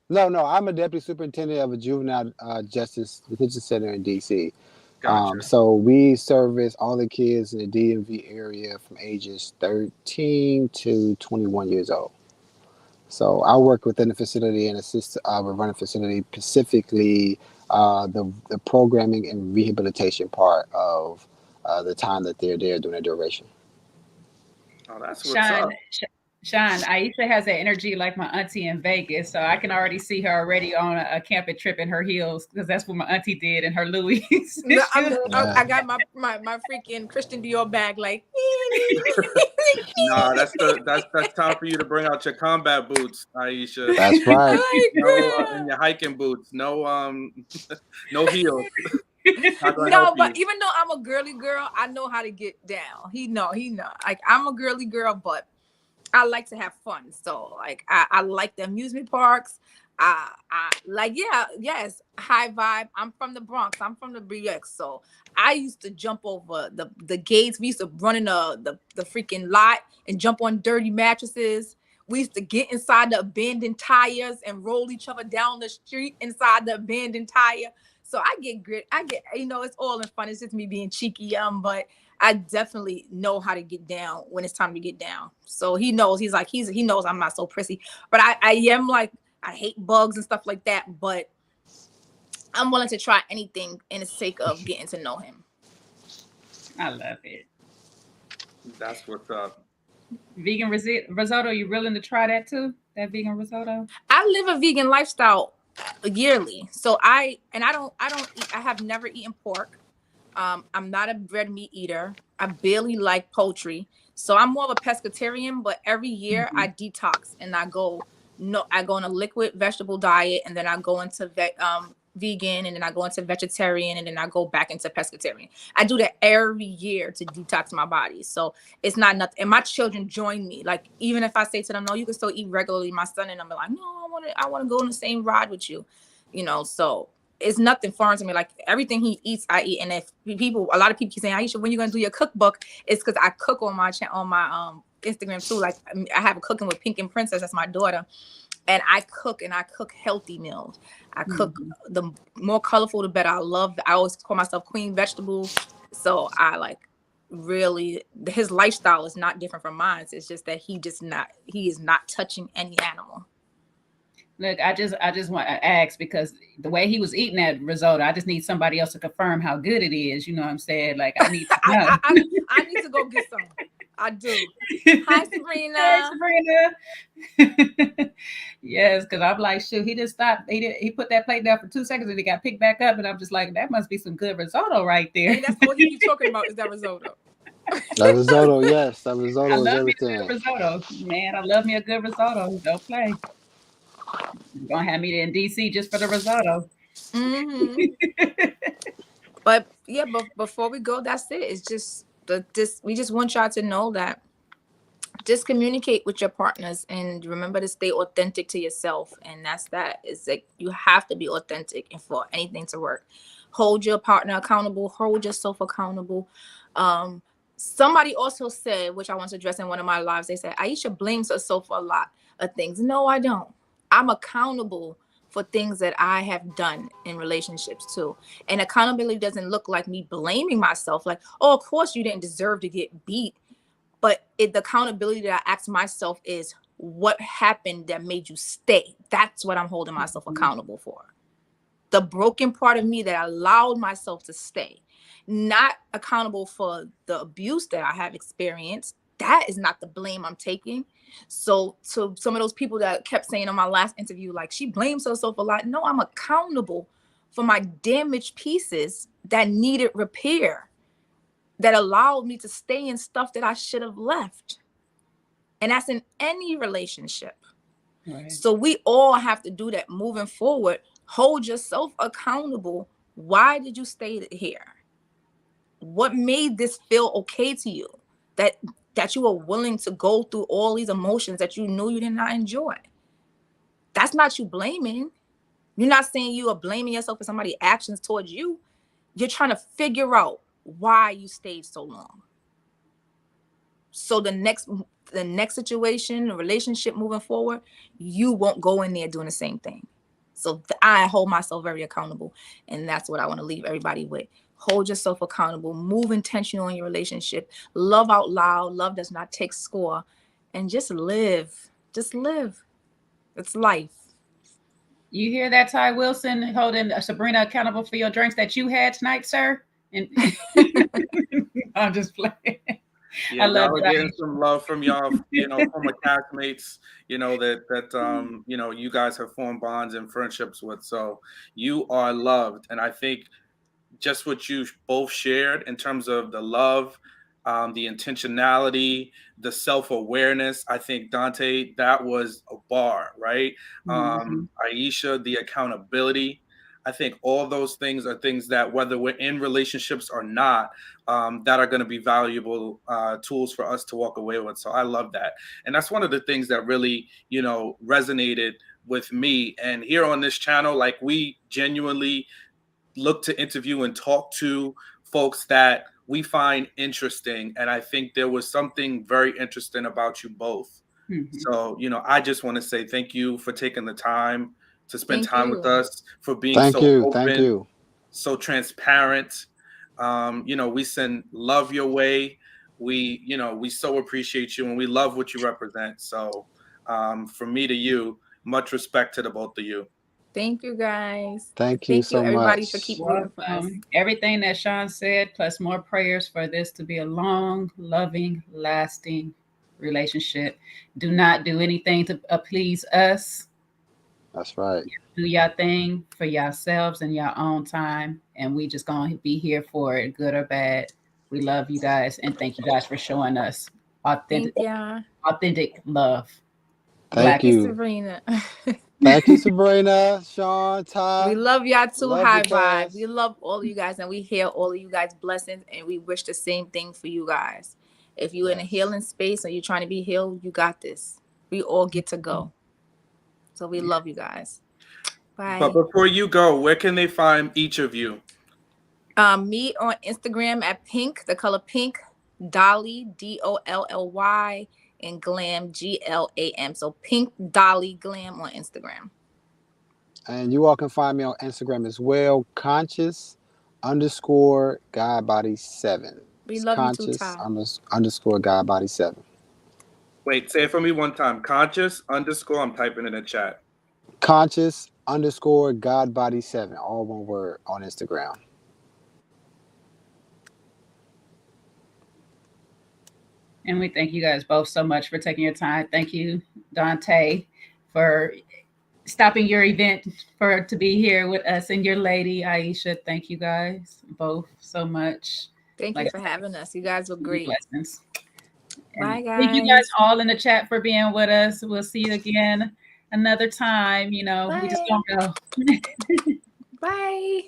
No, I'm a deputy superintendent of a juvenile justice detention center in DC. Gotcha. So we service all the kids in the DMV area from ages 13 to 21 years old. So I work within the facility and assist with running the facility, specifically the programming and rehabilitation part of the time that they're there during their duration. Oh, that's what's up. Shawn, Aisha has that energy like my auntie in Vegas, so I can already see her already on a camping trip in her heels, because that's what my auntie did in her Louis. I got my freaking Christian Dior bag, like. No, that's time for you to bring out your combat boots, Aisha. That's right. And your hiking boots. No heels. No, but even though I'm a girly girl, I know how to get down. He know. Like, I'm a girly girl, but I like to have fun. So like I like the amusement parks. I like, yes, high vibe. I'm from the Bronx. I'm from the BX. So I used to jump over the gates. We used to run in the freaking lot and jump on dirty mattresses. We used to get inside the abandoned tires and roll each other down the street inside the abandoned tire. So I get, it's all in fun. It's just me being cheeky, but I definitely know how to get down when it's time to get down. So he knows. He knows I'm not so prissy. But I am like, I hate bugs and stuff like that. But I'm willing to try anything in the sake of getting to know him. I love it. That's what's up. Vegan risotto, you willing to try that too? That vegan risotto? I live a vegan lifestyle yearly. So I have never eaten pork. I'm not a red meat eater. I barely like poultry. So I'm more of a pescatarian, but every year I detox and I go on a liquid vegetable diet, and then I go into vegan, and then I go into vegetarian, and then I go back into pescatarian. I do that every year to detox my body. So it's not nothing. And my children join me. Like, even if I say to them, no, you can still eat regularly, my son and I'm like, no, I want to go on the same ride with you, so it's nothing foreign to me. Like, everything he eats, I eat. And if a lot of people keep saying, Aisha, when you gonna do your cookbook? It's because I cook on my Instagram too. Like, I have a Cooking with Pink and Princess. That's my daughter. And I cook healthy meals. I cook the more colorful, the better. I always call myself Queen Vegetable. So I like, really, his lifestyle is not different from mine. It's just that he is not touching any animal. Look, I just want to ask, because the way he was eating that risotto, I just need somebody else to confirm how good it is. You know what I'm saying? Like, I need to know. I need to go get some. I do. Hi, Sabrina. Hey, Sabrina. Yes, because I'm like, shoot, he just stopped. He put that plate down for 2 seconds and he got picked back up. And I'm just like, that must be some good risotto right there. Hey, that's all he keeps talking about is that risotto. That risotto, yes. That risotto I is love everything. me a good risotto. Man, I love me a good risotto. Don't play. You're going to have me in DC just for the risotto. But yeah, but before we go, that's it. It's just we just want y'all to know that just communicate with your partners and remember to stay authentic to yourself. And that's that. It's like, you have to be authentic and for anything to work. Hold your partner accountable, hold yourself accountable. Somebody also said, which I want to address in one of my lives, they said, Aisha blames herself for a lot of things. No, I don't. I'm accountable for things that I have done in relationships too. And accountability doesn't look like me blaming myself. Like, oh, of course you didn't deserve to get beat. But the accountability that I ask myself is, what happened that made you stay? That's what I'm holding myself accountable for. The broken part of me that allowed myself to stay. Not accountable for the abuse that I have experienced. That is not the blame I'm taking. So to some of those people that kept saying on my last interview, like, she blames herself a lot. No, I'm accountable for my damaged pieces that needed repair, that allowed me to stay in stuff that I should have left. And that's in any relationship. Right. So we all have to do that moving forward. Hold yourself accountable. Why did you stay here? What made this feel okay to you? That you were willing to go through all these emotions that you knew you did not enjoy. That's not you blaming. You're not saying you are blaming yourself for somebody's actions towards you. You're trying to figure out why you stayed so long. So the next situation, the relationship moving forward, you won't go in there doing the same thing. So I hold myself very accountable. And that's what I want to leave everybody with. Hold yourself accountable. Move intentional in your relationship. Love out loud. Love does not take score. And just live. Just live. It's life. You hear that, Ty Wilson, holding Sabrina accountable for your drinks that you had tonight, sir? And I'm just playing. Yeah, y'all are getting some love from y'all, former castmates, that you guys have formed bonds and friendships with. So you are loved. And I think just what you both shared in terms of the love, the intentionality, the self-awareness. I think, Donta, that was a bar, right? Aisha, the accountability. I think all those things are things that, whether we're in relationships or not, that are going to be valuable tools for us to walk away with. So I love that. And that's one of the things that really, resonated with me. And here on this channel, like, we genuinely look to interview and talk to folks that we find interesting. And I think there was something very interesting about you both. So, I just want to say thank you for taking the time to spend time with us, for being so open, so transparent. We send love your way. We so appreciate you and we love what you represent. So from me to you, much respect to the both of you. Thank you, guys. Thank you Thank you, so everybody, for much. keep rooting for us. Everything that Shawn said, plus more prayers for this to be a long, loving, lasting relationship. Do not do anything to please us. That's right. Do your thing for yourselves in your own time, and we just gonna be here for it, good or bad. We love you guys, and thank you guys for showing us Thank authentic, y'all. authentic love. Thank Thank you, you. Sabrina. Thank you, Sabrina, Shawn, We Ty. love y'all too, Love you High Vibe. guys. We love all of you guys, and we hear all of you guys' blessings, and we wish the same thing for you guys. If you're in a Yes. healing space or you're trying to be healed, you got this. We all get to go. So we love you guys. Bye. But before you go, where can they find each of you? Me on Instagram at pink, the color pink, Dolly, Dolly, and Glam, Glam. So Pink Dolly Glam on Instagram. And you all can find me on Instagram as well, conscious_godbody7. We It's love you too, conscious Ty. underscore godbody7. Wait, say it for me one time. Conscious underscore. I'm typing in the chat. Conscious_godbody7. All one word on Instagram. And we thank you guys both so much for taking your time. Thank you, Dante, for stopping your event to be here with us, and your lady Aisha. Thank you guys both so much. Thank you for having us. You guys were great. Blessings. Bye, And guys. thank you guys all in the chat for being with us. We'll see you again another time. You know, Bye. we just don't know. Bye.